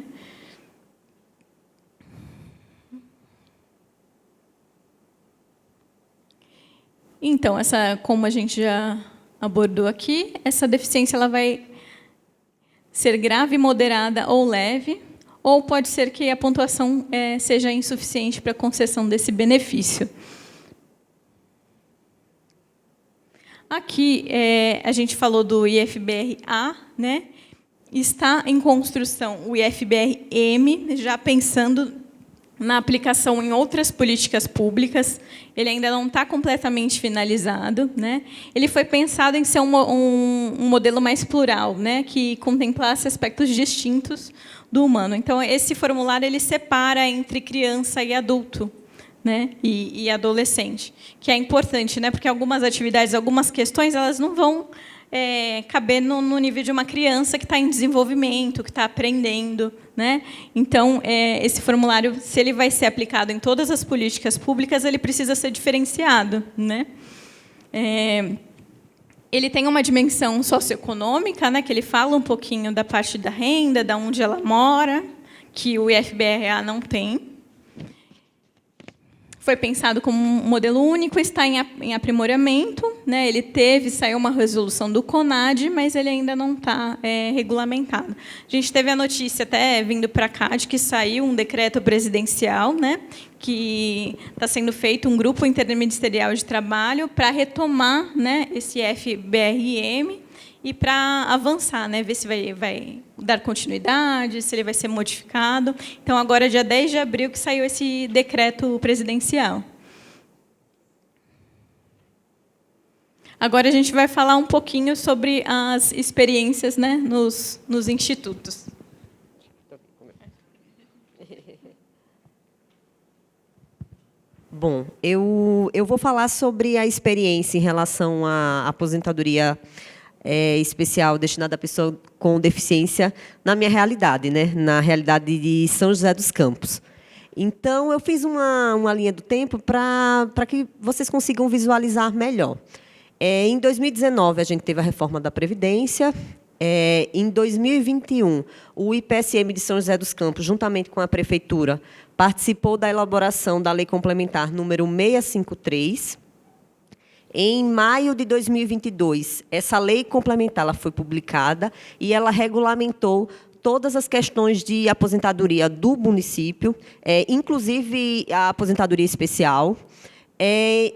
Então, como a gente já abordou aqui, essa deficiência ela vai ser grave, moderada ou leve, ou pode ser que a pontuação seja insuficiente para a concessão desse benefício. Aqui, a gente falou do IFBR-A, né? Está em construção o IFBR-M, já pensando na aplicação em outras políticas públicas. Ele ainda não está completamente finalizado, né? Ele foi pensado em ser um modelo mais plural, né? Que contemplasse aspectos distintos do humano. Então, esse formulário ele separa entre criança e adulto, né? E adolescente, que é importante, né? Porque algumas atividades, algumas questões, elas não vão caber no nível de uma criança que está em desenvolvimento, que está aprendendo, né? Então, esse formulário, se ele vai ser aplicado em todas as políticas públicas, ele precisa ser diferenciado, né? Ele tem uma dimensão socioeconômica, né? Que ele fala um pouquinho da parte da renda, de onde ela mora, que o IFBR-A não tem. foi pensado como um modelo único, está em aprimoramento, né? Saiu uma resolução do CONAD, mas ele ainda não está regulamentado. A gente teve a notícia, até vindo para cá, de que saiu um decreto presidencial, né? Que está sendo feito um grupo interministerial de trabalho para retomar, né, esse FBRM e para avançar, né, ver se vai dar continuidade, se ele vai ser modificado. Então, agora, dia 10 de abril, que saiu esse decreto presidencial. Agora, a gente vai falar um pouquinho sobre as experiências, né, nos institutos. Bom, eu vou falar sobre a experiência em relação à aposentadoria especial destinada a pessoa com deficiência na minha realidade, né? Na realidade de São José dos Campos. Então, eu fiz uma linha do tempo para que vocês consigam visualizar melhor. Em 2019, a gente teve a reforma da Previdência. Em 2021, o IPSM de São José dos Campos, juntamente com a Prefeitura, participou da elaboração da Lei Complementar número 653. Em maio de 2022, essa lei complementar ela foi publicada e ela regulamentou todas as questões de aposentadoria do município, inclusive a aposentadoria especial.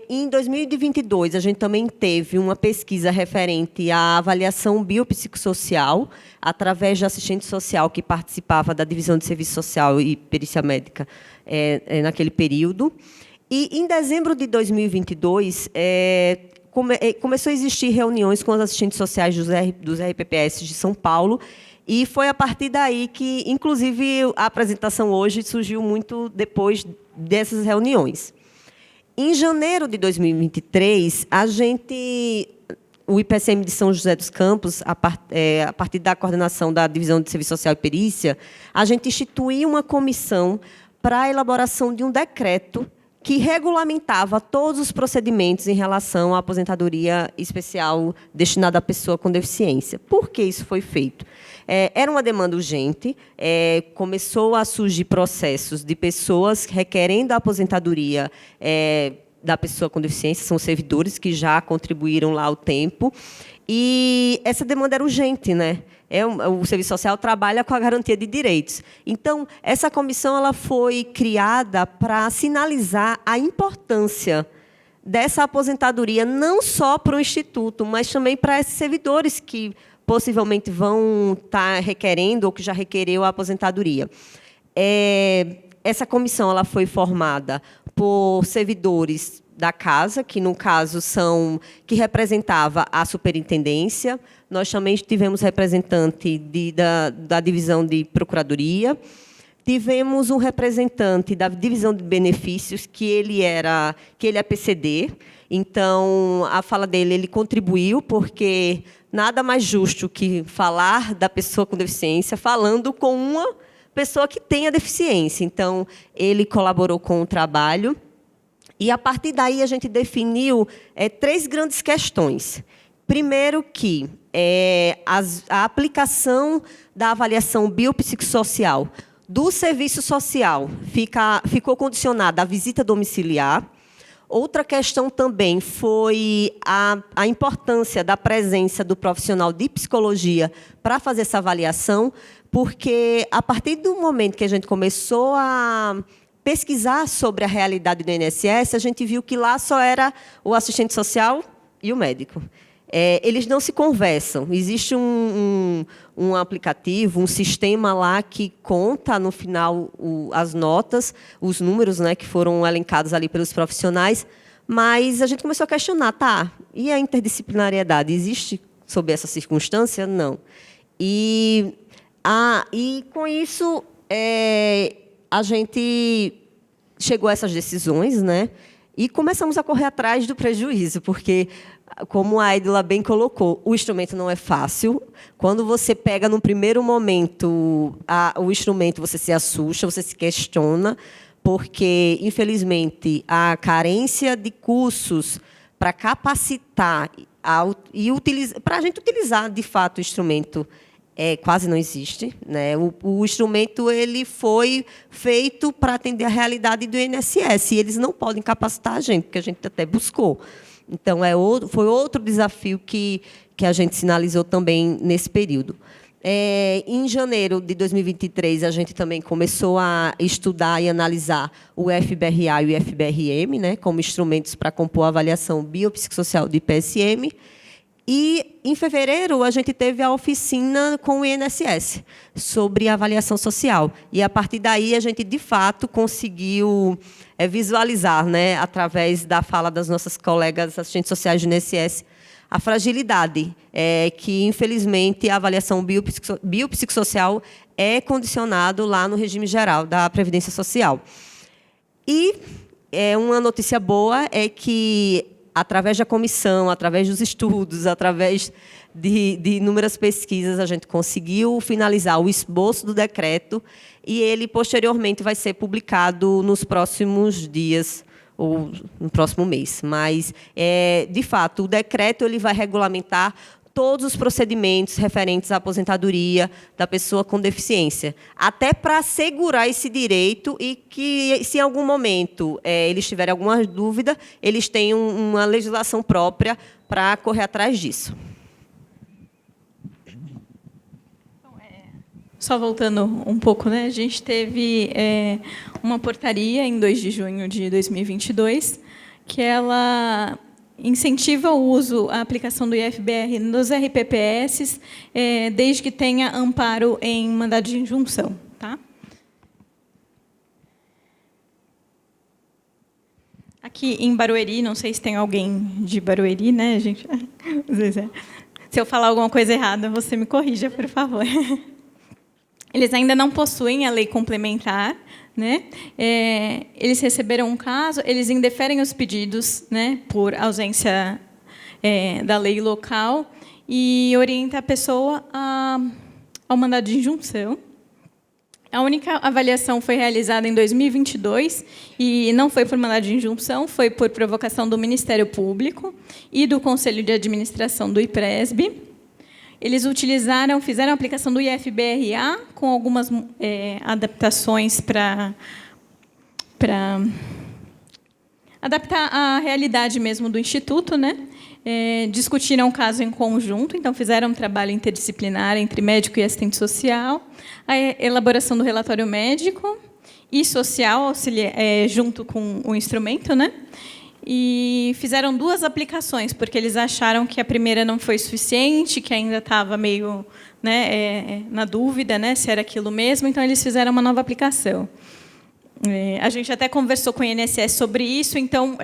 Em 2022, a gente também teve uma pesquisa referente à avaliação biopsicossocial, através de assistente social que participava da divisão de serviço social e perícia médica naquele período. E, em dezembro de 2022, começou a existir reuniões com os assistentes sociais dos RPPS de São Paulo, e foi a partir daí que, inclusive, a apresentação hoje surgiu muito depois dessas reuniões. Em janeiro de 2023, o IPSM de São José dos Campos, a partir da coordenação da Divisão de Serviço Social e Perícia, a gente instituiu uma comissão para a elaboração de um decreto que regulamentava todos os procedimentos em relação à aposentadoria especial destinada à pessoa com deficiência. Por que isso foi feito? Era uma demanda urgente, começou a surgir processos de pessoas requerendo a aposentadoria da pessoa com deficiência, são servidores que já contribuíram lá ao tempo, e essa demanda era urgente, né? O serviço social trabalha com a garantia de direitos. Então, essa comissão ela foi criada para sinalizar a importância dessa aposentadoria, não só para o Instituto, mas também para esses servidores que possivelmente vão estar requerendo ou que já requereu a aposentadoria. Essa comissão ela foi formada por servidores da casa, que, no caso, que representava a superintendência. Nós também tivemos representante da divisão de procuradoria. Tivemos um representante da divisão de benefícios, que ele é PCD. Então, a fala dele, ele contribuiu, porque nada mais justo que falar da pessoa com deficiência falando com uma pessoa que tenha deficiência. Então, ele colaborou com o trabalho. E, a partir daí, a gente definiu 3 grandes questões. Primeiro, que a aplicação da avaliação biopsicossocial do serviço social ficou condicionada à visita domiciliar. Outra questão também foi a importância da presença do profissional de psicologia para fazer essa avaliação, porque, a partir do momento que a gente começou a pesquisar sobre a realidade do INSS, a gente viu que lá só era o assistente social e o médico. Eles não se conversam. Existe um aplicativo, um sistema lá que conta, no final, as notas, os números, né, que foram elencados ali pelos profissionais, mas a gente começou a questionar, e a interdisciplinariedade existe sob essa circunstância? Não. E com isso, a gente chegou a essas decisões, né, e começamos a correr atrás do prejuízo, porque, como a Aidila bem colocou, o instrumento não é fácil. Quando você pega, no primeiro momento, o instrumento, você se assusta, você se questiona, porque, infelizmente, a carência de cursos para capacitar e para a gente utilizar, de fato, o instrumento quase não existe, né? O instrumento ele foi feito para atender a realidade do INSS, e eles não podem capacitar a gente, porque a gente até buscou. Então, foi outro desafio que a gente sinalizou também nesse período. Em janeiro de 2023, a gente também começou a estudar e analisar o FBRA e o FBRM, né, como instrumentos para compor a avaliação biopsicossocial de PSM. E, em fevereiro, a gente teve a oficina com o INSS sobre avaliação social. E, a partir daí, a gente, de fato, conseguiu visualizar, né, através da fala das nossas colegas assistentes sociais do INSS, a fragilidade que, infelizmente, a avaliação biopsicossocial é condicionado lá no regime geral da Previdência Social. E uma notícia boa é que, através da comissão, através dos estudos, através de inúmeras pesquisas, a gente conseguiu finalizar o esboço do decreto e ele, posteriormente, vai ser publicado nos próximos dias ou no próximo mês. Mas, de fato, o decreto ele vai regulamentar todos os procedimentos referentes à aposentadoria da pessoa com deficiência, até para assegurar esse direito e que, se em algum momento eles tiverem alguma dúvida, eles tenham uma legislação própria para correr atrás disso. Só voltando um pouco, né? A gente teve uma portaria em 2 de junho de 2022 que ela incentiva o uso, a aplicação do IFBR nos RPPS, desde que tenha amparo em mandado de injunção. Tá? Aqui em Barueri, não sei se tem alguém de Barueri, né, gente? Se eu falar alguma coisa errada, você me corrija, por favor. Eles ainda não possuem a lei complementar, né? Eles receberam um caso, eles indeferem os pedidos, né, por ausência da lei local e orienta a pessoa ao mandado de injunção. A única avaliação foi realizada em 2022 e não foi por mandado de injunção, foi por provocação do Ministério Público e do Conselho de Administração do IPRESB. Eles fizeram a aplicação do IFBRA com algumas adaptações para adaptar à realidade mesmo do Instituto, né? Discutiram o caso em conjunto, então fizeram um trabalho interdisciplinar entre médico e assistente social, a elaboração do relatório médico e social junto com o instrumento, né? E fizeram 2 aplicações, porque eles acharam que a primeira não foi suficiente, que ainda estava meio, né, na dúvida, né, se era aquilo mesmo, então eles fizeram uma nova aplicação. A gente até conversou com o INSS sobre isso, então,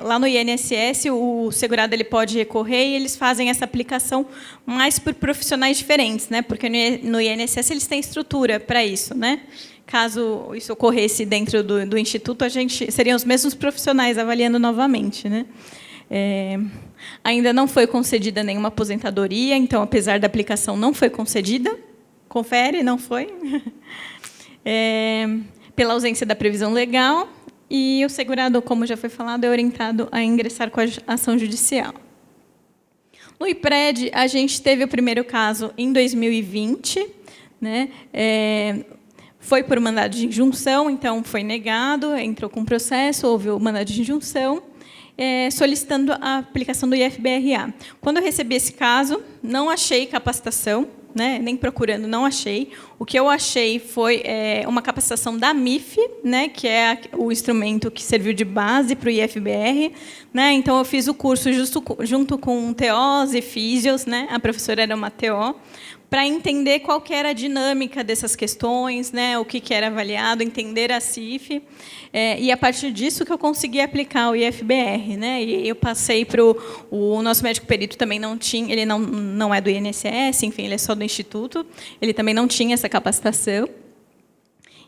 lá no INSS, o segurado ele pode recorrer e eles fazem essa aplicação mais por profissionais diferentes, né, porque no INSS eles têm estrutura para isso, né? Caso isso ocorresse dentro do Instituto, seriam os mesmos profissionais avaliando novamente, né? Ainda não foi concedida nenhuma aposentadoria, então, apesar da aplicação, não foi concedida. Confere, não foi. Pela ausência da previsão legal, e o segurado, como já foi falado, é orientado a ingressar com a ação judicial. No IPRED, a gente teve o primeiro caso em 2020, né? Foi por mandado de injunção, então foi negado, entrou com processo, houve o mandado de injunção, solicitando a aplicação do IFBRA. Quando eu recebi esse caso, não achei capacitação, né, nem procurando, não achei. O que eu achei foi uma capacitação da MIF, né, que é o instrumento que serviu de base para o IFBR. Né, então, eu fiz o curso junto com TOs e físios, né, a professora era uma TO, para entender qual que era a dinâmica dessas questões, né, o que era avaliado, entender a CIF, e a partir disso que eu consegui aplicar o IFBR, né, e eu passei para o nosso médico perito também não tinha, ele não é do INSS, enfim, ele é só do Instituto, ele também não tinha essa capacitação.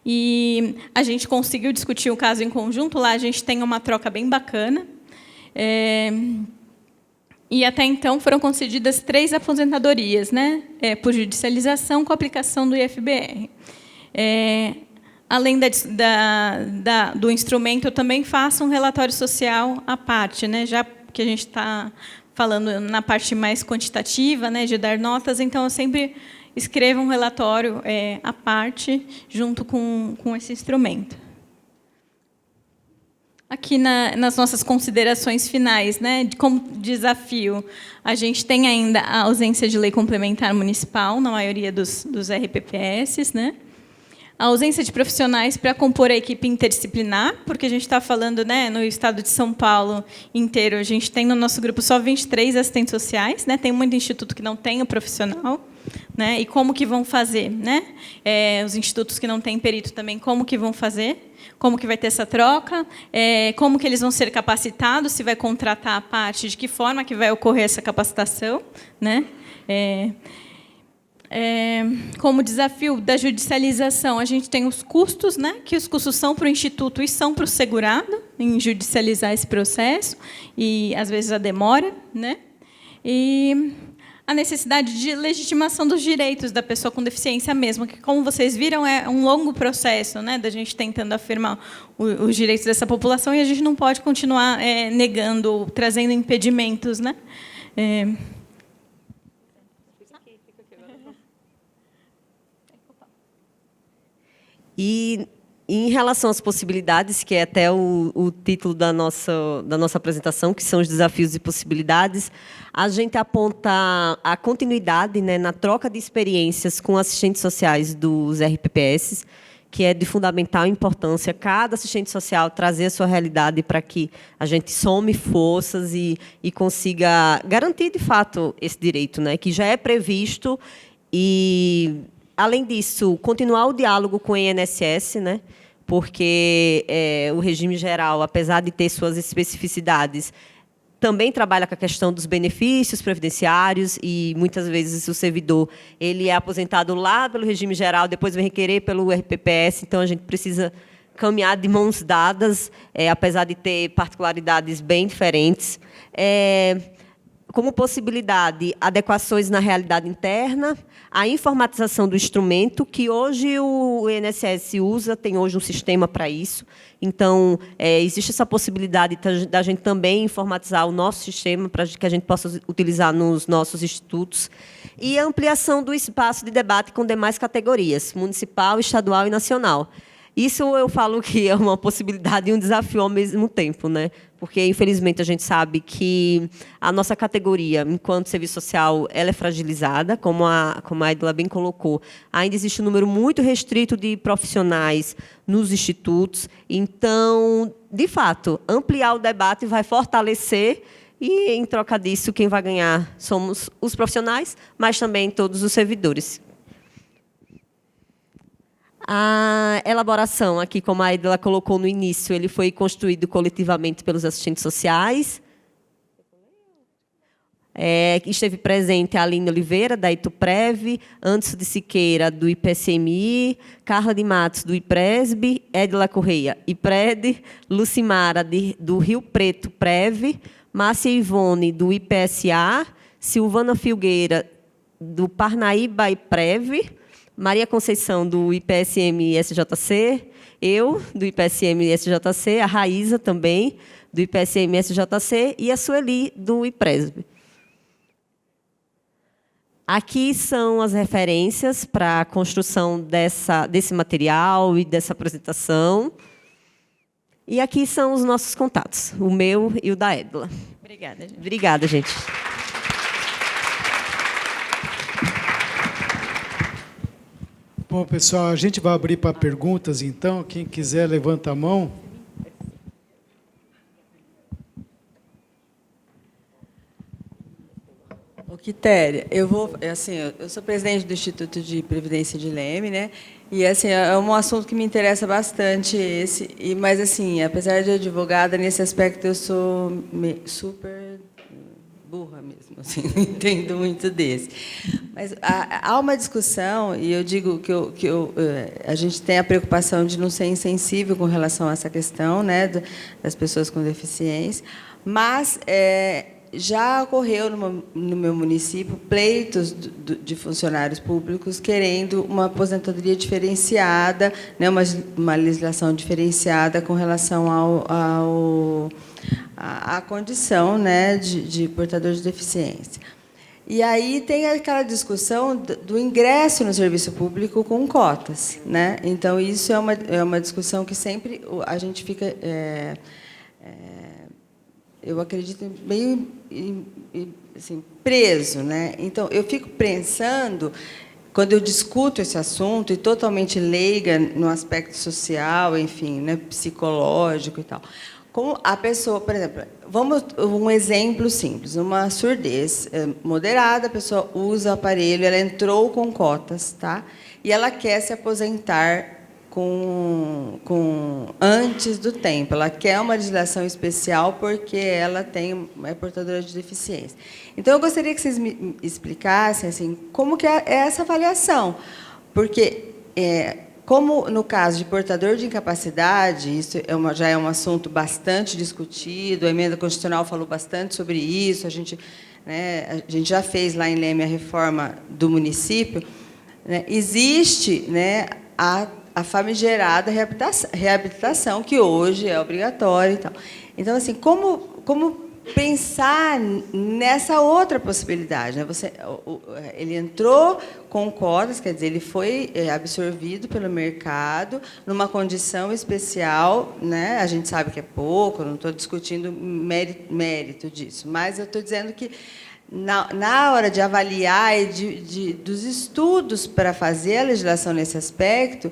E a gente conseguiu discutir o caso em conjunto, lá a gente tem uma troca bem bacana. E, até então, foram concedidas 3 aposentadorias, né, por judicialização com a aplicação do IFBR. Além do instrumento, eu também faço um relatório social à parte, né, já que a gente está falando na parte mais quantitativa, né, de dar notas, então eu sempre escreva um relatório à parte, junto com esse instrumento. Aqui nas nossas considerações finais, né, como desafio, a gente tem ainda a ausência de lei complementar municipal na maioria dos RPPS, né? A ausência de profissionais para compor a equipe interdisciplinar, porque a gente está falando, né, no estado de São Paulo inteiro, a gente tem no nosso grupo só 23 assistentes sociais, né? Tem muito instituto que não tem o profissional, né? E como que vão fazer, né? Os institutos que não têm perito também, como que vão fazer? Como que vai ter essa troca? Como que eles vão ser capacitados? Se vai contratar a parte? De que forma que vai ocorrer essa capacitação, né? Como desafio da judicialização, a gente tem os custos, né? Que os custos são para o instituto e são para o segurado em judicializar esse processo e às vezes a demora, né? E a necessidade de legitimação dos direitos da pessoa com deficiência mesmo, que, como vocês viram, é um longo processo, né, da gente tentando afirmar os direitos dessa população, e a gente não pode continuar negando ou trazendo impedimentos, né? E em relação às possibilidades, que é até o título da nossa apresentação, que são os desafios e possibilidades, a gente aponta a continuidade, né, na troca de experiências com assistentes sociais dos RPPS, que é de fundamental importância cada assistente social trazer a sua realidade para que a gente some forças e consiga garantir, de fato, esse direito, né, que já é previsto. E, além disso, continuar o diálogo com o INSS, né, porque o regime geral, apesar de ter suas especificidades, também trabalha com a questão dos benefícios previdenciários e, muitas vezes, o servidor ele é aposentado lá pelo regime geral, depois vem requerer pelo RPPS, então a gente precisa caminhar de mãos dadas, apesar de ter particularidades bem diferentes. Como possibilidade, adequações na realidade interna, a informatização do instrumento, que hoje o INSS usa, tem hoje um sistema para isso. Então, existe essa possibilidade da gente também informatizar o nosso sistema para que a gente possa utilizar nos nossos institutos. E a ampliação do espaço de debate com demais categorias, municipal, estadual e nacional. Isso eu falo que é uma possibilidade e um desafio ao mesmo tempo, né? Porque, infelizmente, a gente sabe que a nossa categoria, enquanto serviço social, ela é fragilizada, como a Edla bem colocou. Ainda existe um número muito restrito de profissionais nos institutos. Então, de fato, ampliar o debate vai fortalecer e, em troca disso, quem vai ganhar somos os profissionais, mas também todos os servidores. A elaboração, aqui, como a Edla colocou no início, ele foi construído coletivamente pelos assistentes sociais. Esteve presente a Aline Oliveira, da Ituprev, Anderson de Siqueira, do IPSMI, Carla de Matos, do IPRESB, Edla Correia, IPRED, Lucimara, do Rio Preto, Prev, Márcia Ivone, do IPSA, Silvana Filgueira, do Parnaíba, IPREV, Maria Conceição, do IPSM-SJC, eu, do IPSM-SJC, a Raíza, também, do IPSM-SJC, e a Sueli, do IPRESB. Aqui são as referências para a construção desse material e dessa apresentação. E aqui são os nossos contatos, o meu e o da Edla. Obrigada, gente. Obrigada, gente. Bom, pessoal, a gente vai abrir para perguntas, então. Quem quiser, levanta a mão. Quitéria, eu sou presidente do Instituto de Previdência de Leme, né? E assim, é um assunto que me interessa bastante mas assim, apesar de advogada, nesse aspecto eu sou super burra mesmo, assim, não entendo muito desse. Mas há uma discussão, e eu digo que a gente tem a preocupação de não ser insensível com relação a essa questão, né, das pessoas com deficiência, mas já ocorreu no meu município pleitos de funcionários públicos querendo uma aposentadoria diferenciada, né, uma legislação diferenciada com relação à condição, né, de portador de deficiência. E aí tem aquela discussão do ingresso no serviço público com cotas, né? Então, isso é uma discussão que sempre a gente fica, eu acredito, meio assim, preso, né? Então, eu fico pensando, quando eu discuto esse assunto, e totalmente leiga no aspecto social, enfim, né, psicológico e tal, como a pessoa, por exemplo, um exemplo simples, uma surdez moderada, a pessoa usa o aparelho, ela entrou com cotas, tá? E ela quer se aposentar antes do tempo. Ela quer uma legislação especial porque ela é portadora de deficiência. Então, eu gostaria que vocês me explicassem assim, como que é essa avaliação. Porque, como no caso de portador de incapacidade, isso já é um assunto bastante discutido, a emenda constitucional falou bastante sobre isso, a gente já fez lá em Leme a reforma do município, né? Existe, né, a famigerada reabilitação, que hoje é obrigatória e tal. Então, assim, como pensar nessa outra possibilidade, né? Ele entrou com cotas, quer dizer, ele foi absorvido pelo mercado numa condição especial, né? A gente sabe que é pouco, não estou discutindo mérito disso, mas eu estou dizendo que na hora de avaliar e dos estudos para fazer a legislação nesse aspecto,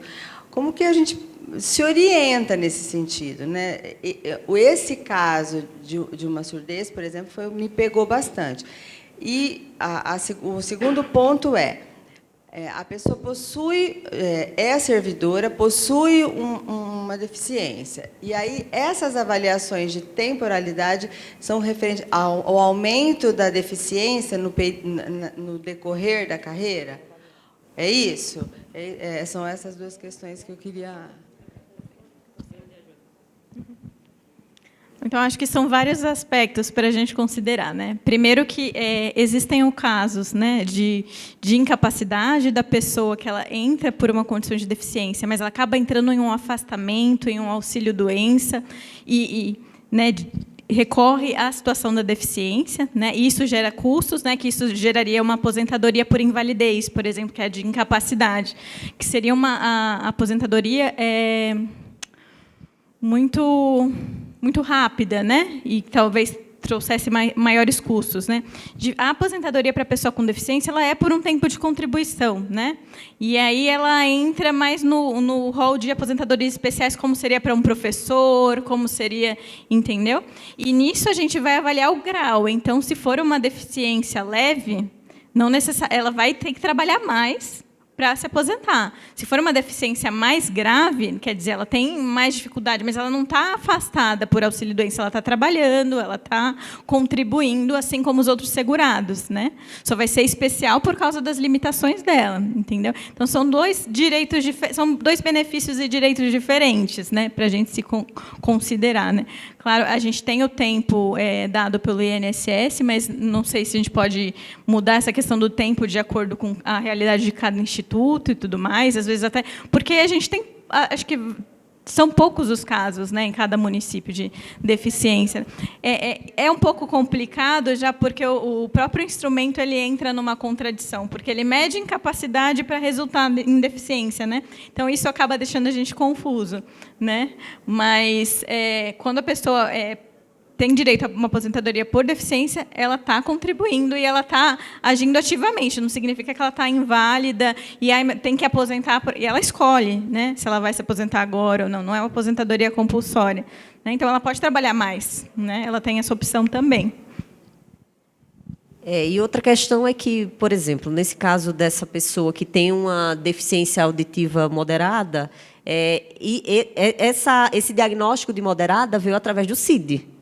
como que a gente se orienta nesse sentido, né? Esse caso de uma surdez, por exemplo, me pegou bastante. E o segundo ponto a pessoa é servidora, possui uma deficiência. E aí essas avaliações de temporalidade são referentes ao aumento da deficiência no decorrer da carreira? É isso? São essas duas questões que eu queria... Então, acho que são vários aspectos para a gente considerar, né? Primeiro que existem casos, né, de incapacidade da pessoa, que ela entra por uma condição de deficiência, mas ela acaba entrando em um afastamento, em um auxílio-doença, né, recorre à situação da deficiência, né? E isso gera custos, né? Que isso geraria uma aposentadoria por invalidez, por exemplo, que é de incapacidade, que seria uma aposentadoria muito rápida, né? E talvez trouxesse maiores custos, né? A aposentadoria para a pessoa com deficiência, ela é por um tempo de contribuição, né? E aí ela entra mais no rol de aposentadorias especiais, como seria para um professor, como seria, entendeu? E nisso a gente vai avaliar o grau. Então, se for uma deficiência leve, ela vai ter que trabalhar mais para se aposentar. Se for uma deficiência mais grave, quer dizer, ela tem mais dificuldade, mas ela não está afastada por auxílio-doença, ela está trabalhando, ela está contribuindo, assim como os outros segurados, né? Só vai ser especial por causa das limitações dela, entendeu? Então, são dois benefícios e direitos diferentes, né, para a gente se considerar, né? Claro, a gente tem o tempo dado pelo INSS, mas não sei se a gente pode mudar essa questão do tempo de acordo com a realidade de cada instituto e tudo mais, às vezes até... Porque a gente tem... Acho que são poucos os casos, né, em cada município de deficiência. É um pouco complicado, já porque o próprio instrumento ele entra numa contradição, porque ele mede incapacidade para resultar em deficiência, né? Então, isso acaba deixando a gente confuso, né? Mas, quando a pessoa tem direito a uma aposentadoria por deficiência, ela está contribuindo e ela está agindo ativamente. Não significa que ela está inválida e aí tem que aposentar. E ela escolhe, né, se ela vai se aposentar agora ou não. Não é uma aposentadoria compulsória, né? Então, ela pode trabalhar mais, né? Ela tem essa opção também. E outra questão é que, por exemplo, nesse caso dessa pessoa que tem uma deficiência auditiva moderada, esse diagnóstico de moderada veio através do CID.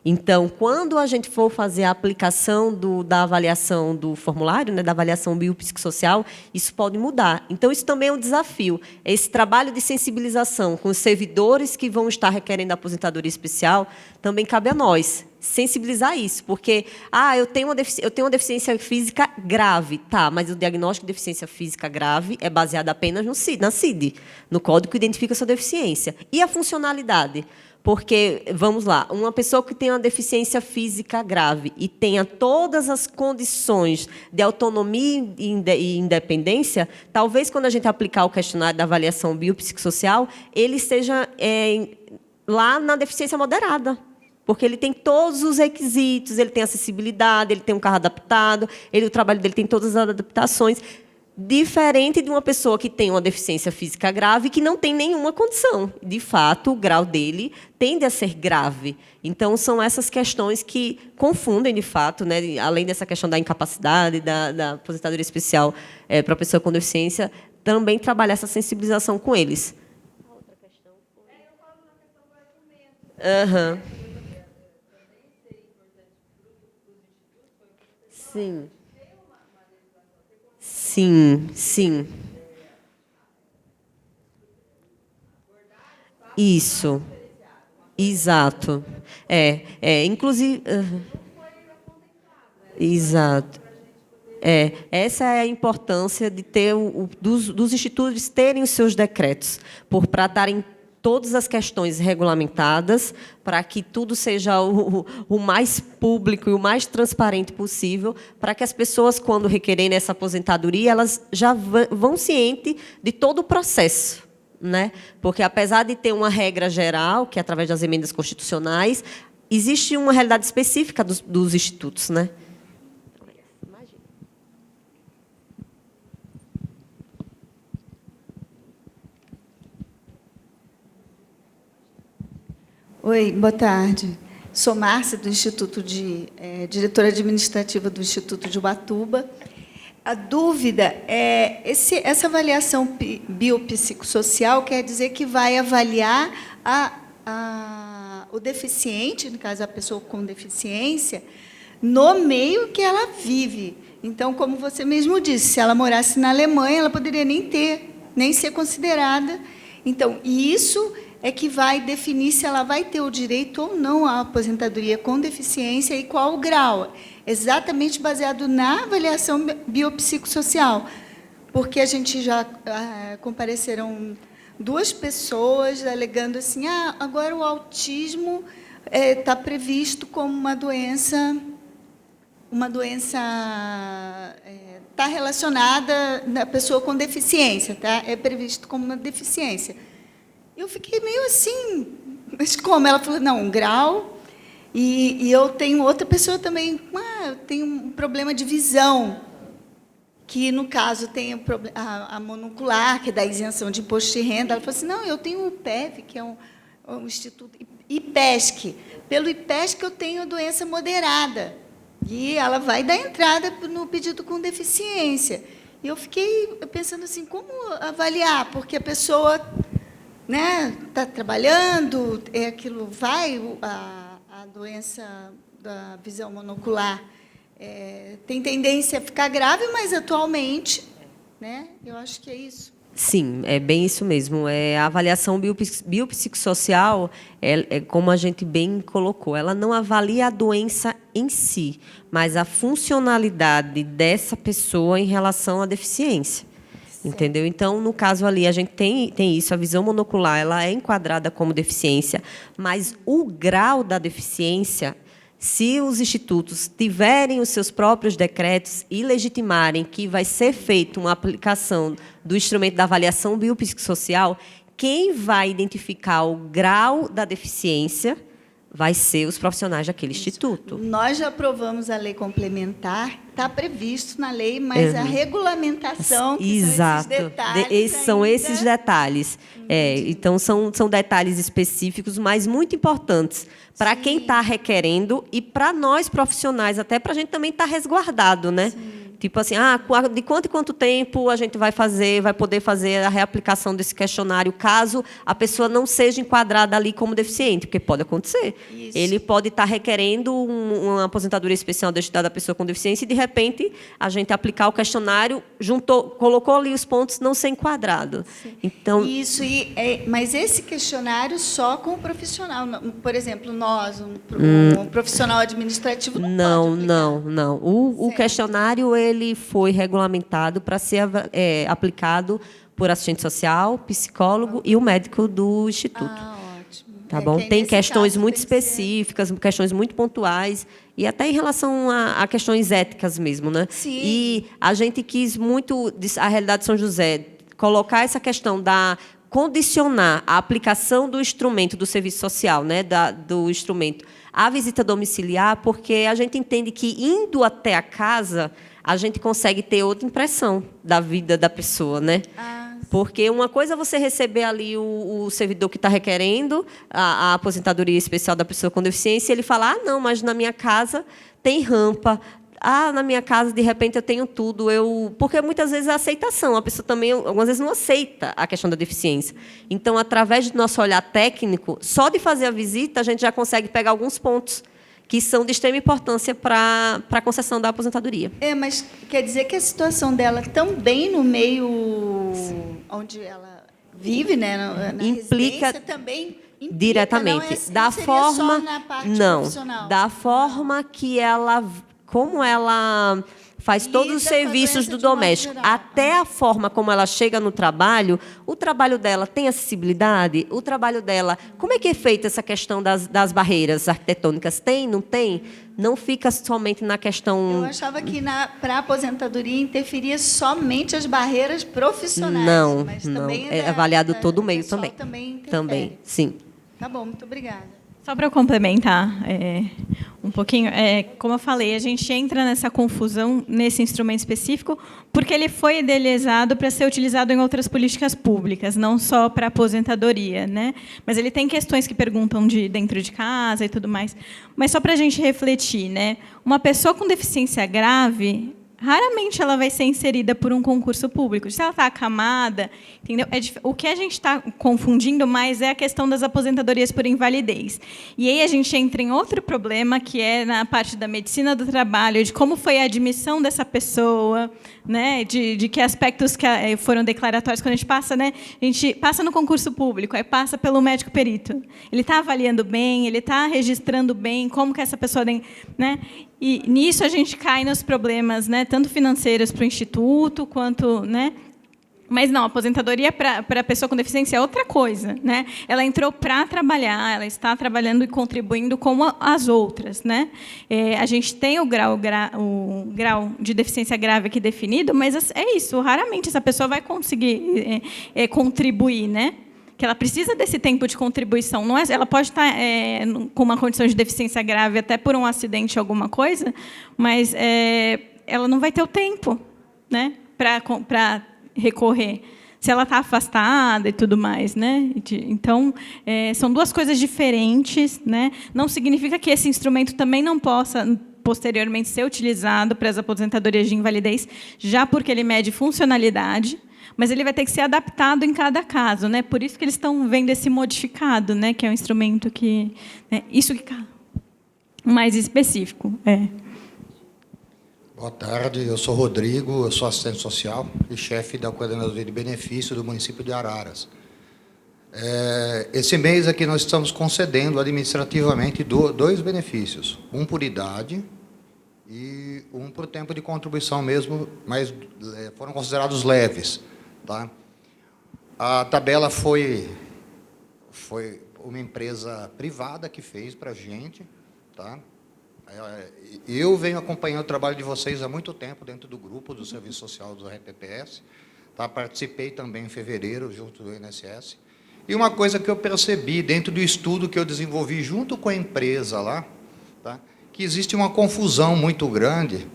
Então, quando a gente for fazer a aplicação da avaliação do formulário, né, da avaliação biopsicossocial, isso pode mudar. Então, isso também é um desafio. Esse trabalho de sensibilização com os servidores que vão estar requerendo a aposentadoria especial também cabe a nós. sensibilizar isso, porque eu tenho uma deficiência física grave, tá, mas o diagnóstico de deficiência física grave é baseado apenas na CID, no código que identifica a sua deficiência. E a funcionalidade? Porque, vamos lá, uma pessoa que tem uma deficiência física grave e tenha todas as condições de autonomia e independência, talvez, quando a gente aplicar o questionário da avaliação biopsicossocial, ele esteja lá na deficiência moderada, porque ele tem todos os requisitos, ele tem acessibilidade, ele tem um carro adaptado, o trabalho dele tem todas as adaptações, diferente de uma pessoa que tem uma deficiência física grave e que não tem nenhuma condição. De fato, o grau dele tende a ser grave. Então, são essas questões que confundem, de fato, né? Além dessa questão da incapacidade, da aposentadoria especial para a pessoa com deficiência, também trabalhar essa sensibilização com eles. A outra questão foi... eu falo na questão do argumento. Sim. Sim, sim. Isso. Exato. Inclusive... Exato. Essa é a importância de ter dos institutos terem os seus decretos, para estarem todas as questões regulamentadas, para que tudo seja o mais público e o mais transparente possível, para que as pessoas, quando requererem essa aposentadoria, elas já vão cientes de todo o processo, né? Porque, apesar de ter uma regra geral, que é através das emendas constitucionais, existe uma realidade específica dos institutos, né? Oi, boa tarde. Sou Márcia, do Instituto diretora administrativa do Instituto de Ubatuba. A dúvida é, essa avaliação biopsicossocial quer dizer que vai avaliar o deficiente, no caso, a pessoa com deficiência, no meio que ela vive. Então, como você mesmo disse, se ela morasse na Alemanha, ela poderia nem ser considerada. Então, isso é que vai definir se ela vai ter o direito ou não à aposentadoria com deficiência e qual o grau, exatamente baseado na avaliação biopsicossocial, porque a gente já compareceram 2 pessoas alegando assim, agora o autismo está previsto como uma doença está relacionada na pessoa com deficiência, tá? É previsto como uma deficiência. Eu fiquei meio assim, mas como? Ela falou, não, um grau, e eu tenho outra pessoa também, eu tenho um problema de visão, que, no caso, tem a monocular, que é da isenção de imposto de renda. Ela falou assim, não, eu tenho o IPEV, que é um instituto, IPESC. Pelo IPESC, eu tenho a doença moderada, e ela vai dar entrada no pedido com deficiência. E eu fiquei pensando assim, como avaliar? Porque a pessoa... está trabalhando, aquilo vai, a doença da visão monocular tem tendência a ficar grave, mas atualmente, eu acho que é isso. Sim, é bem isso mesmo. A avaliação biopsicossocial, como a gente bem colocou, ela não avalia a doença em si, mas a funcionalidade dessa pessoa em relação à deficiência. Entendeu? Então, no caso ali, a gente tem isso, a visão monocular ela é enquadrada como deficiência, mas o grau da deficiência, se os institutos tiverem os seus próprios decretos e legitimarem que vai ser feita uma aplicação do instrumento da avaliação biopsicossocial, quem vai identificar o grau da deficiência vai ser os profissionais daquele instituto. Nós já aprovamos a lei complementar, está previsto na lei, mas a regulamentação, que exato, são esses detalles. Então, são detalhes específicos, mas muito importantes para quem está requerendo e para nós profissionais, até para a gente também estar resguardado, né? Sim. Tipo assim, de quanto em quanto tempo a gente vai poder fazer a reaplicação desse questionário, caso a pessoa não seja enquadrada ali como deficiente, porque pode acontecer. Isso. Ele pode estar requerendo uma aposentadoria especial destinada à pessoa com deficiência e, de repente, a gente aplicar o questionário, colocou ali os pontos, não ser enquadrado. Então, Isso, mas esse questionário só com o profissional. Por exemplo, nós, um profissional administrativo, não pode aplicar. não. O questionário ele foi regulamentado para ser aplicado por assistente social, psicólogo e o médico do instituto. Ótimo. Tá bom? Tem questões muito específicas, questões muito pontuais, e até em relação a questões éticas mesmo, né? Sim. E a gente quis muito, a realidade de São José, colocar essa questão condicionar a aplicação do instrumento do serviço social, né, do instrumento, à visita domiciliar, porque a gente entende que, indo até a casa, a gente consegue ter outra impressão da vida da pessoa, né? Porque uma coisa é você receber ali o servidor que está requerendo a aposentadoria especial da pessoa com deficiência, e ele falar, não, mas na minha casa tem rampa, na minha casa, de repente, eu tenho tudo. Porque, muitas vezes, a aceitação. A pessoa também, algumas vezes, não aceita a questão da deficiência. Então, através do nosso olhar técnico, só de fazer a visita, a gente já consegue pegar alguns pontos que são de extrema importância para a concessão da aposentadoria. Mas quer dizer que a situação dela também no meio onde ela vive, né, na Implica residência, também implica, diretamente. Não seria só na parte profissional. Da forma que como ela faz todos os serviços do doméstico, até a forma como ela chega no trabalho, o trabalho dela tem acessibilidade? O trabalho dela, como é que é feita essa questão das barreiras arquitetônicas? Tem, não tem? Não fica somente na questão... Eu achava que para a aposentadoria interferia somente as barreiras profissionais. Não, mas não. Também É avaliado todo o meio também. Também, sim. Tá bom, muito obrigada. Só para complementar um pouquinho, como eu falei, a gente entra nessa confusão nesse instrumento específico porque ele foi idealizado para ser utilizado em outras políticas públicas, não só para aposentadoria, né? Mas ele tem questões que perguntam de dentro de casa e tudo mais. Mas só para a gente refletir, né? Uma pessoa com deficiência grave, raramente ela vai ser inserida por um concurso público. Se ela está acamada, entendeu? O que a gente está confundindo mais é a questão das aposentadorias por invalidez. E aí a gente entra em outro problema, que é na parte da medicina do trabalho, de como foi a admissão dessa pessoa, né? De que aspectos que foram declaratórios. Quando a gente passa no concurso público, aí passa pelo médico perito. Ele está avaliando bem, ele está registrando bem como que essa pessoa... né? E nisso a gente cai nos problemas, né, tanto financeiros para o instituto, quanto... né? Mas não, a aposentadoria para a pessoa com deficiência é outra coisa, né? Ela entrou para trabalhar, ela está trabalhando e contribuindo como as outras, né? A gente tem o grau de deficiência grave aqui definido, mas é isso, raramente essa pessoa vai conseguir contribuir, né? Que ela precisa desse tempo de contribuição. Não ela pode estar com uma condição de deficiência grave até por um acidente, alguma coisa, mas ela não vai ter o tempo, né, para recorrer, se ela está afastada e tudo mais, né? Então, são duas coisas diferentes, né? Não significa que esse instrumento também não possa posteriormente ser utilizado para as aposentadorias de invalidez, já porque ele mede funcionalidade, mas ele vai ter que ser adaptado em cada caso, né? Por isso que eles estão vendo esse modificado, né? Que é um instrumento que... né? Isso que mais específico. Boa tarde, eu sou Rodrigo, eu sou assistente social e chefe da Coordenadoria de Benefício do município de Araras. Esse mês aqui nós estamos concedendo administrativamente dois benefícios, um por idade e um por tempo de contribuição mesmo, mas foram considerados leves. Tá? A tabela foi uma empresa privada que fez para a gente. Tá? Eu venho acompanhando o trabalho de vocês há muito tempo dentro do grupo do Serviço Social do RPPS. Tá? Participei também em fevereiro, junto do INSS. E uma coisa que eu percebi dentro do estudo que eu desenvolvi junto com a empresa lá, tá? Que existe uma confusão muito grande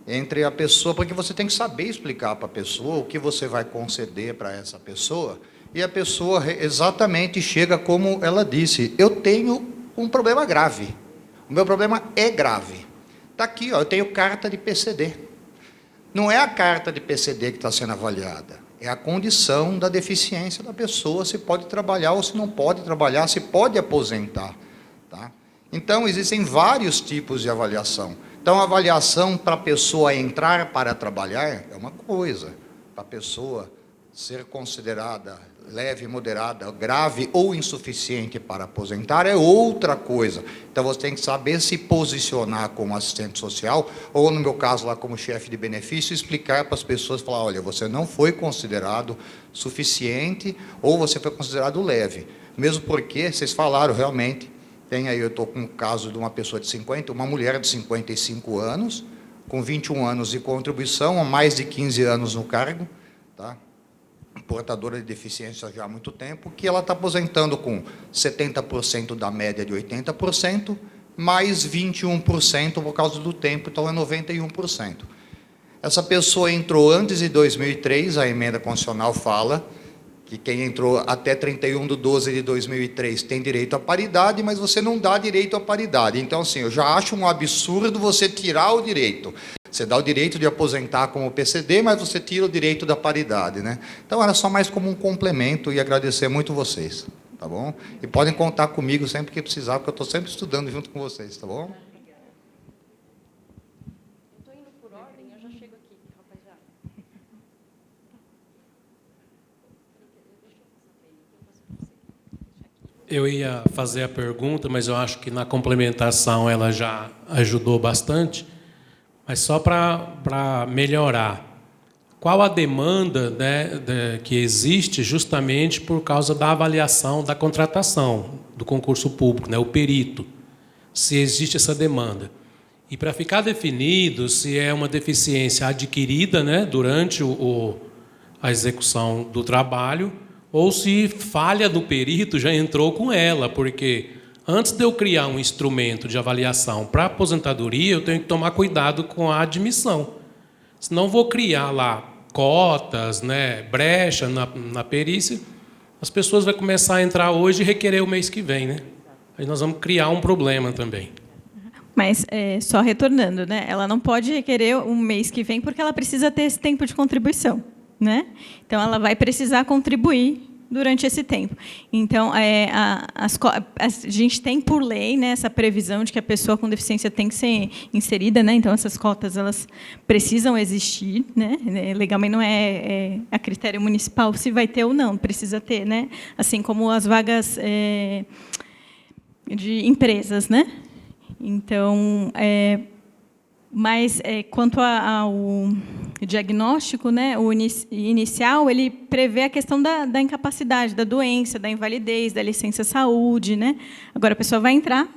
entre a pessoa, porque você tem que saber explicar para a pessoa o que você vai conceder para essa pessoa, e a pessoa exatamente chega como ela disse, eu tenho um problema grave, o meu problema é grave. Está aqui, ó, eu tenho carta de PCD. Não é a carta de PCD que está sendo avaliada, é a condição da deficiência da pessoa, se pode trabalhar ou se não pode trabalhar, se pode aposentar. Tá? Então, existem vários tipos de avaliação. Então, a avaliação para a pessoa entrar para trabalhar é uma coisa, para a pessoa ser considerada leve, moderada, grave ou insuficiente para aposentar é outra coisa. Então, você tem que saber se posicionar como assistente social, ou, no meu caso, lá como chefe de benefício, explicar para as pessoas, falar, olha, você não foi considerado suficiente ou você foi considerado leve. Mesmo porque, vocês falaram realmente, tem aí, eu estou com o caso de uma pessoa de 50, uma mulher de 55 anos, com 21 anos de contribuição, há mais de 15 anos no cargo, tá? Portadora de deficiência já há muito tempo, que ela está aposentando com 70% da média de 80%, mais 21% por causa do tempo, então é 91%. Essa pessoa entrou antes de 2003, a emenda constitucional fala que quem entrou até 31/12/2003 tem direito à paridade, mas você não dá direito à paridade. Então, assim, eu já acho um absurdo você tirar o direito. Você dá o direito de aposentar como PCD, mas você tira o direito da paridade, né? Então, era só mais como um complemento e agradecer muito vocês, tá bom? E podem contar comigo sempre que precisar, porque eu estou sempre estudando junto com vocês, tá bom? Eu ia fazer a pergunta, mas eu acho que na complementação ela já ajudou bastante. Mas só para melhorar, qual a demanda, né, que existe justamente por causa da avaliação da contratação do concurso público, né, o perito, se existe essa demanda. E para ficar definido se é uma deficiência adquirida, né, durante a execução do trabalho, ou se falha do perito já entrou com ela, porque antes de eu criar um instrumento de avaliação para aposentadoria, eu tenho que tomar cuidado com a admissão. Senão vou criar lá cotas, né, brecha na perícia, as pessoas vão começar a entrar hoje e requerer o mês que vem, né? Aí nós vamos criar um problema também. Mas, só retornando, né, ela não pode requerer um mês que vem porque ela precisa ter esse tempo de contribuição, né? Então, ela vai precisar contribuir durante esse tempo. Então, a gente tem, por lei, né, essa previsão de que a pessoa com deficiência tem que ser inserida, né? Então, essas cotas elas precisam existir, né? Legalmente não é a critério municipal se vai ter ou não, precisa ter, né? Assim como as vagas de empresas, né? Então, mas quanto ao diagnóstico, né, o inicial, ele prevê a questão da incapacidade, da doença, da invalidez, da licença saúde, né? Agora a pessoa vai entrar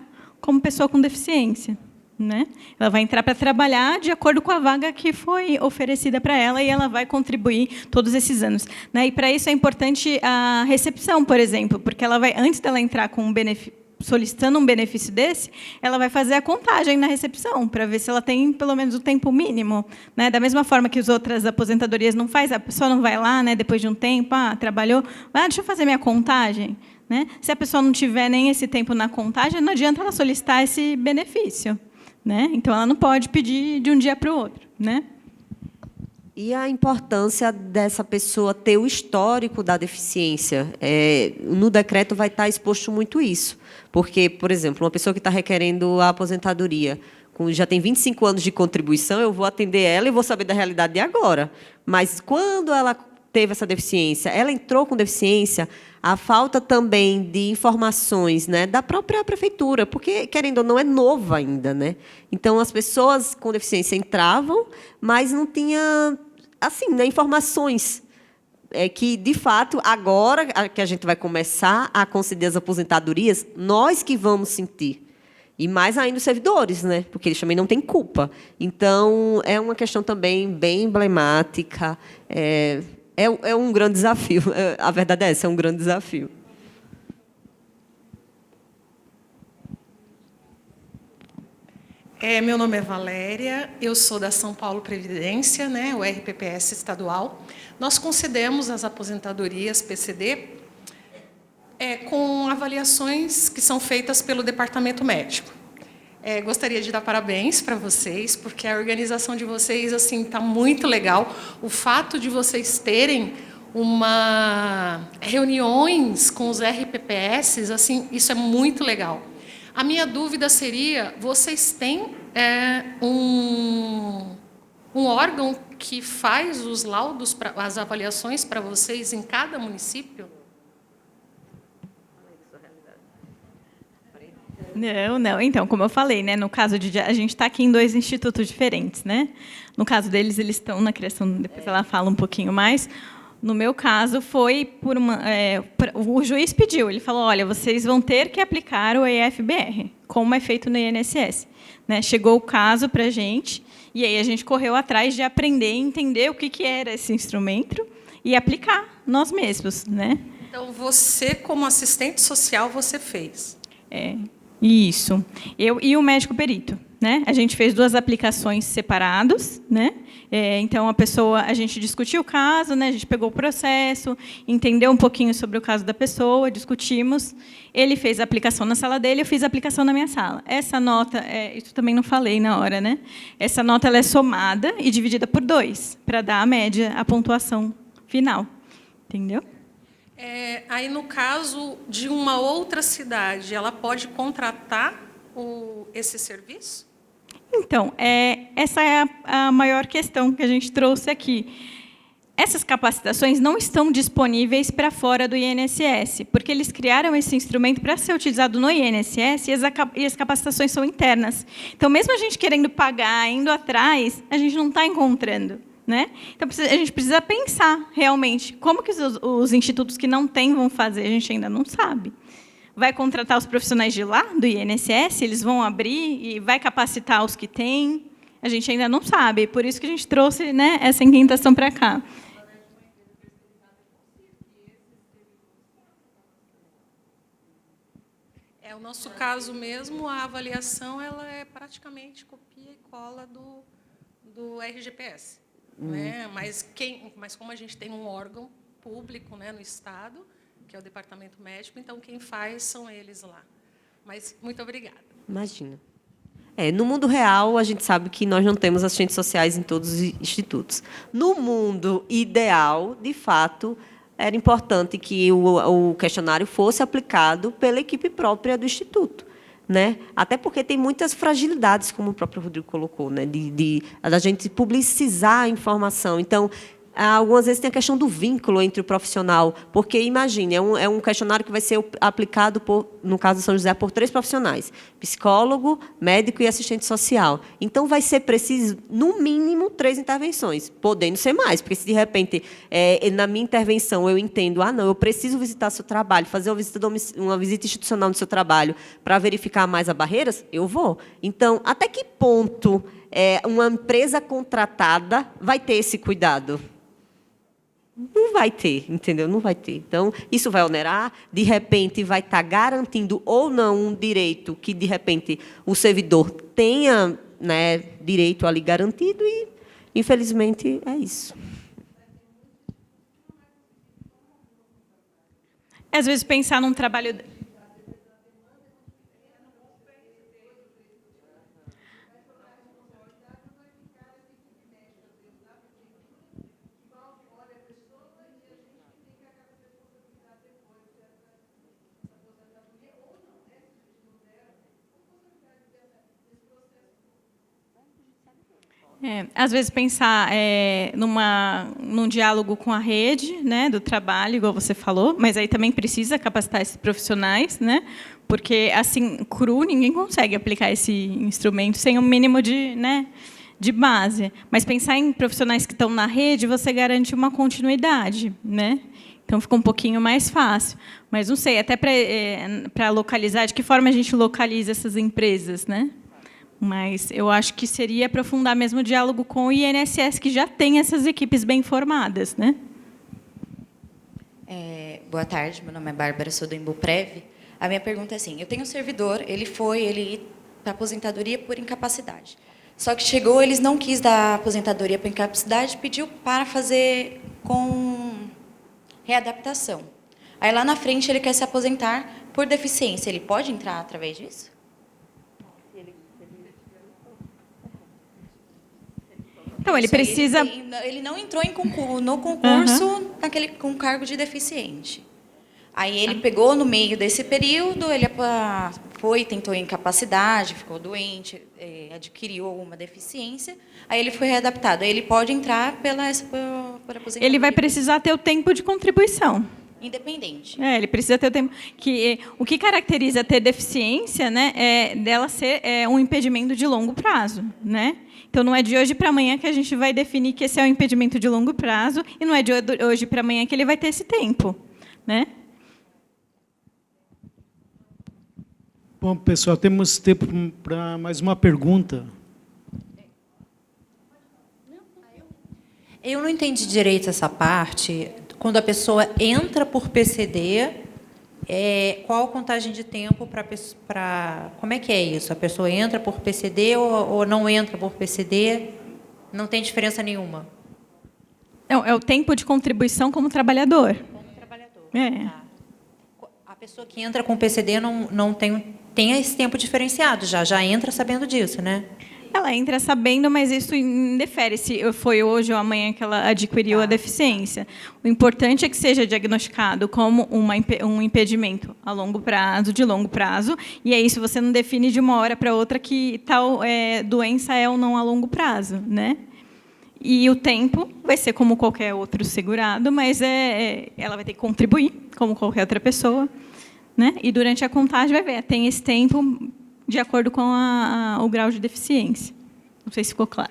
como pessoa com deficiência, né? Ela vai entrar para trabalhar de acordo com a vaga que foi oferecida para ela e ela vai contribuir todos esses anos, né? E para isso é importante a recepção, por exemplo, porque ela vai, antes dela entrar com um benefício, solicitando um benefício desse, ela vai fazer a contagem na recepção, para ver se ela tem, pelo menos, o tempo mínimo, né? Da mesma forma que as outras aposentadorias não faz, a pessoa não vai lá, né, depois de um tempo, trabalhou, deixa eu fazer minha contagem. Né? Se a pessoa não tiver nem esse tempo na contagem, não adianta ela solicitar esse benefício. Né? Então, ela não pode pedir de um dia para o outro. Né? E a importância dessa pessoa ter o histórico da deficiência? No decreto vai estar exposto muito isso. Porque, por exemplo, uma pessoa que está requerendo a aposentadoria, já tem 25 anos de contribuição, eu vou atender ela e vou saber da realidade de agora. Mas, quando ela teve essa deficiência, ela entrou com deficiência, a falta também de informações, né, da própria prefeitura, porque, querendo ou não, é nova ainda. Né? Então, as pessoas com deficiência entravam, mas não tinha assim, né, informações que, de fato, agora que a gente vai começar a conceder as aposentadorias, nós que vamos sentir. E mais ainda os servidores, né? Porque eles também não têm culpa. Então, é uma questão também bem emblemática. É um grande desafio. A verdade é essa, é um grande desafio. Meu nome é Valéria, eu sou da São Paulo Previdência, né, o RPPS estadual. Nós concedemos as aposentadorias PCD com avaliações que são feitas pelo departamento médico. Gostaria de dar parabéns para vocês, porque a organização de vocês assim está muito legal. O fato de vocês terem reuniões com os RPPS, assim, isso é muito legal. A minha dúvida seria, vocês têm um órgão que faz os laudos, as avaliações para vocês em cada município? Não. Então, como eu falei, né, no caso de a gente está aqui em 2 institutos diferentes, né? No caso deles, eles estão na criação. Depois ela fala um pouquinho mais. No meu caso, foi por o juiz pediu. Ele falou: olha, vocês vão ter que aplicar o EFBR, como é feito no INSS. Né? Chegou o caso para a gente e aí a gente correu atrás de aprender e entender o que era esse instrumento e aplicar nós mesmos, né? Então, você, como assistente social, você fez? Isso. Eu e o médico perito, né? A gente fez 2 aplicações separados, né? Então a gente discutiu o caso, né? A gente pegou o processo, entendeu um pouquinho sobre o caso da pessoa, discutimos. Ele fez a aplicação na sala dele, eu fiz a aplicação na minha sala. Essa nota, isso também não falei na hora, né? Essa nota ela é somada e dividida por 2 para dar a média, a pontuação final, entendeu? Aí, no caso de uma outra cidade, ela pode contratar esse serviço? Então, essa é a maior questão que a gente trouxe aqui. Essas capacitações não estão disponíveis para fora do INSS, porque eles criaram esse instrumento para ser utilizado no INSS e as capacitações são internas. Então, mesmo a gente querendo pagar, indo atrás, a gente não está encontrando. Né? Então, a gente precisa pensar, realmente, como que os institutos que não têm vão fazer, a gente ainda não sabe. Vai contratar os profissionais de lá, do INSS, eles vão abrir e vai capacitar os que têm, a gente ainda não sabe. Por isso que a gente trouxe, né, essa inquietação para cá. O nosso caso mesmo, a avaliação ela é praticamente copia e cola do RGPS. Né? Mas como a gente tem um órgão público, né, no Estado, que é o Departamento Médico, então quem faz são eles lá. Mas muito obrigada. Imagina. No mundo real, a gente sabe que nós não temos assistentes sociais em todos os institutos. No mundo ideal, de fato, era importante que o questionário fosse aplicado pela equipe própria do instituto. Né? Até porque tem muitas fragilidades, como o próprio Rodrigo colocou, né? Da gente publicizar a informação. Então, algumas vezes tem a questão do vínculo entre o profissional, porque, imagine, é um questionário que vai ser aplicado, no caso de São José, por 3 profissionais, psicólogo, médico e assistente social. Então, vai ser preciso, no mínimo, 3 intervenções, podendo ser mais, porque se, de repente, na minha intervenção, eu entendo, não, eu preciso visitar seu trabalho, fazer uma visita institucional no seu trabalho para verificar mais as barreiras, eu vou. Então, até que ponto uma empresa contratada vai ter esse cuidado? Não vai ter, entendeu? Não vai ter. Então, isso vai onerar, de repente, vai estar garantindo ou não um direito que, de repente, o servidor tenha, né, direito ali garantido e, infelizmente, é isso. Às vezes, pensar num trabalho... Às vezes, pensar num diálogo com a rede, né, do trabalho, igual você falou, mas aí também precisa capacitar esses profissionais, né, porque, assim, cru, ninguém consegue aplicar esse instrumento sem um mínimo de base. Mas pensar em profissionais que estão na rede, você garante uma continuidade, né? Então, fica um pouquinho mais fácil. Mas, não sei, até para localizar, de que forma a gente localiza essas empresas, né? Mas eu acho que seria aprofundar mesmo o diálogo com o INSS, que já tem essas equipes bem formadas, né? Boa tarde, meu nome é Bárbara, sou do Embuprev. A minha pergunta é assim, eu tenho um servidor, ele ia para aposentadoria por incapacidade. Só que chegou, eles não quis dar aposentadoria por incapacidade, pediu para fazer com readaptação. Aí, lá na frente, ele quer se aposentar por deficiência. Ele pode entrar através disso? Então, ele Isso aí, precisa... Ele não entrou no concurso com cargo de deficiente. Aí ele pegou no meio desse período, ele tentou incapacidade, ficou doente, adquiriu uma deficiência, aí ele foi readaptado. Aí ele pode entrar por aposentadoria. Ele vai precisar ter o tempo de contribuição. Independente. Ele precisa ter o tempo. O que caracteriza ter deficiência, né, é dela ser um impedimento de longo prazo, né? Então, não é de hoje para amanhã que a gente vai definir que esse é um impedimento de longo prazo e não é de hoje para amanhã que ele vai ter esse tempo, né? Bom, pessoal, temos tempo para mais uma pergunta. Eu não entendi direito essa parte. Quando a pessoa entra por PCD, qual a contagem de tempo para... Como é que é isso? A pessoa entra por PCD ou não entra por PCD? Não tem diferença nenhuma? Não, é o tempo de contribuição como trabalhador. Como trabalhador. Tá. A pessoa que entra com PCD não tem esse tempo diferenciado, já entra sabendo disso, né? Ela entra sabendo, mas isso indefere se foi hoje ou amanhã que ela adquiriu a deficiência. O importante é que seja diagnosticado como um impedimento a longo prazo, de longo prazo, e é isso, você não define de uma hora para outra que tal doença é ou não a longo prazo, né? E o tempo vai ser como qualquer outro segurado, mas ela vai ter que contribuir, como qualquer outra pessoa, né? E durante a contagem vai ver, tem esse tempo de acordo com o grau de deficiência. Não sei se ficou claro.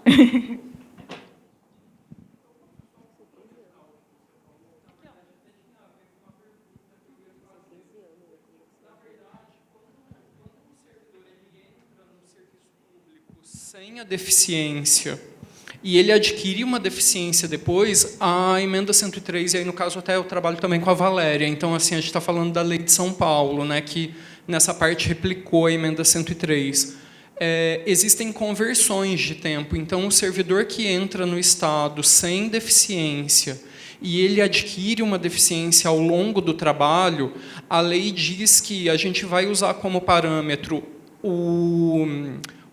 Sem a deficiência e ele adquire uma deficiência depois, a emenda 103, e aí no caso até eu trabalho também com a Valéria, então assim, a gente está falando da lei de São Paulo, né, que nessa parte replicou a emenda 103. Existem conversões de tempo, então o servidor que entra no Estado sem deficiência e ele adquire uma deficiência ao longo do trabalho, a lei diz que a gente vai usar como parâmetro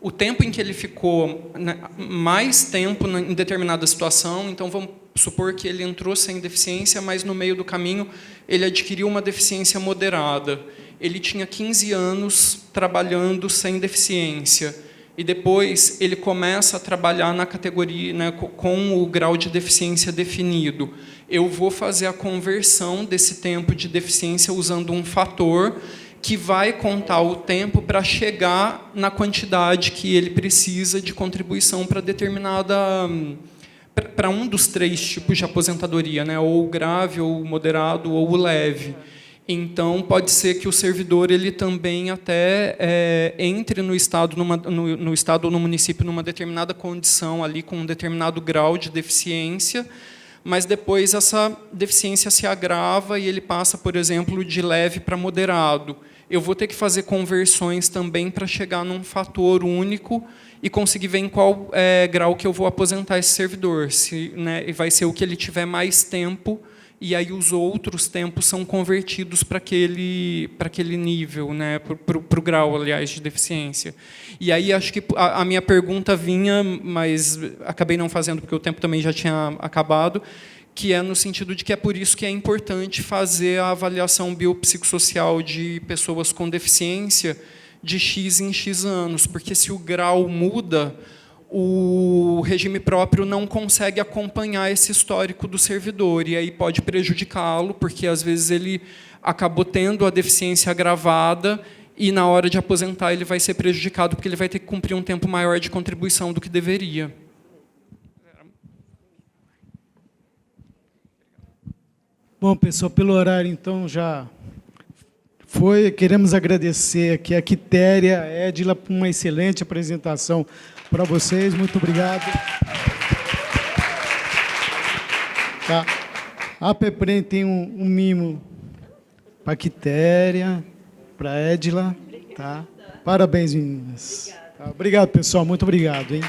o tempo em que ele ficou, né, mais tempo em determinada situação. Então, vamos supor que ele entrou sem deficiência, mas no meio do caminho ele adquiriu uma deficiência moderada. Ele tinha 15 anos trabalhando sem deficiência. E depois ele começa a trabalhar na categoria, né, com o grau de deficiência definido. Eu vou fazer a conversão desse tempo de deficiência usando um fator que vai contar o tempo para chegar na quantidade que ele precisa de contribuição para para um dos 3 tipos de aposentadoria, né? Ou o grave, ou o moderado, ou o leve. Então, pode ser que o servidor ele também até entre no Estado, no Estado ou no município numa determinada condição, ali com um determinado grau de deficiência, mas depois essa deficiência se agrava e ele passa, por exemplo, de leve para moderado. Eu vou ter que fazer conversões também para chegar num fator único e conseguir ver em qual grau que eu vou aposentar esse servidor. Se, né, vai ser o que ele tiver mais tempo, e aí os outros tempos são convertidos para aquele nível, né, para o grau, aliás, de deficiência. E aí acho que a minha pergunta vinha, mas acabei não fazendo porque o tempo também já tinha acabado, que é no sentido de que é por isso que é importante fazer a avaliação biopsicossocial de pessoas com deficiência de X em X anos, porque se o grau muda, o regime próprio não consegue acompanhar esse histórico do servidor, e aí pode prejudicá-lo, porque às vezes ele acabou tendo a deficiência agravada e na hora de aposentar ele vai ser prejudicado porque ele vai ter que cumprir um tempo maior de contribuição do que deveria. Bom, pessoal, pelo horário, então, já foi. Queremos agradecer aqui a Quitéria, a Edila, por uma excelente apresentação para vocês. Muito obrigado. Tá. A PEPREM tem um mimo para a Quitéria, para a Edila. Tá? Parabéns, meninas. Tá. Obrigado, pessoal. Muito obrigado, hein?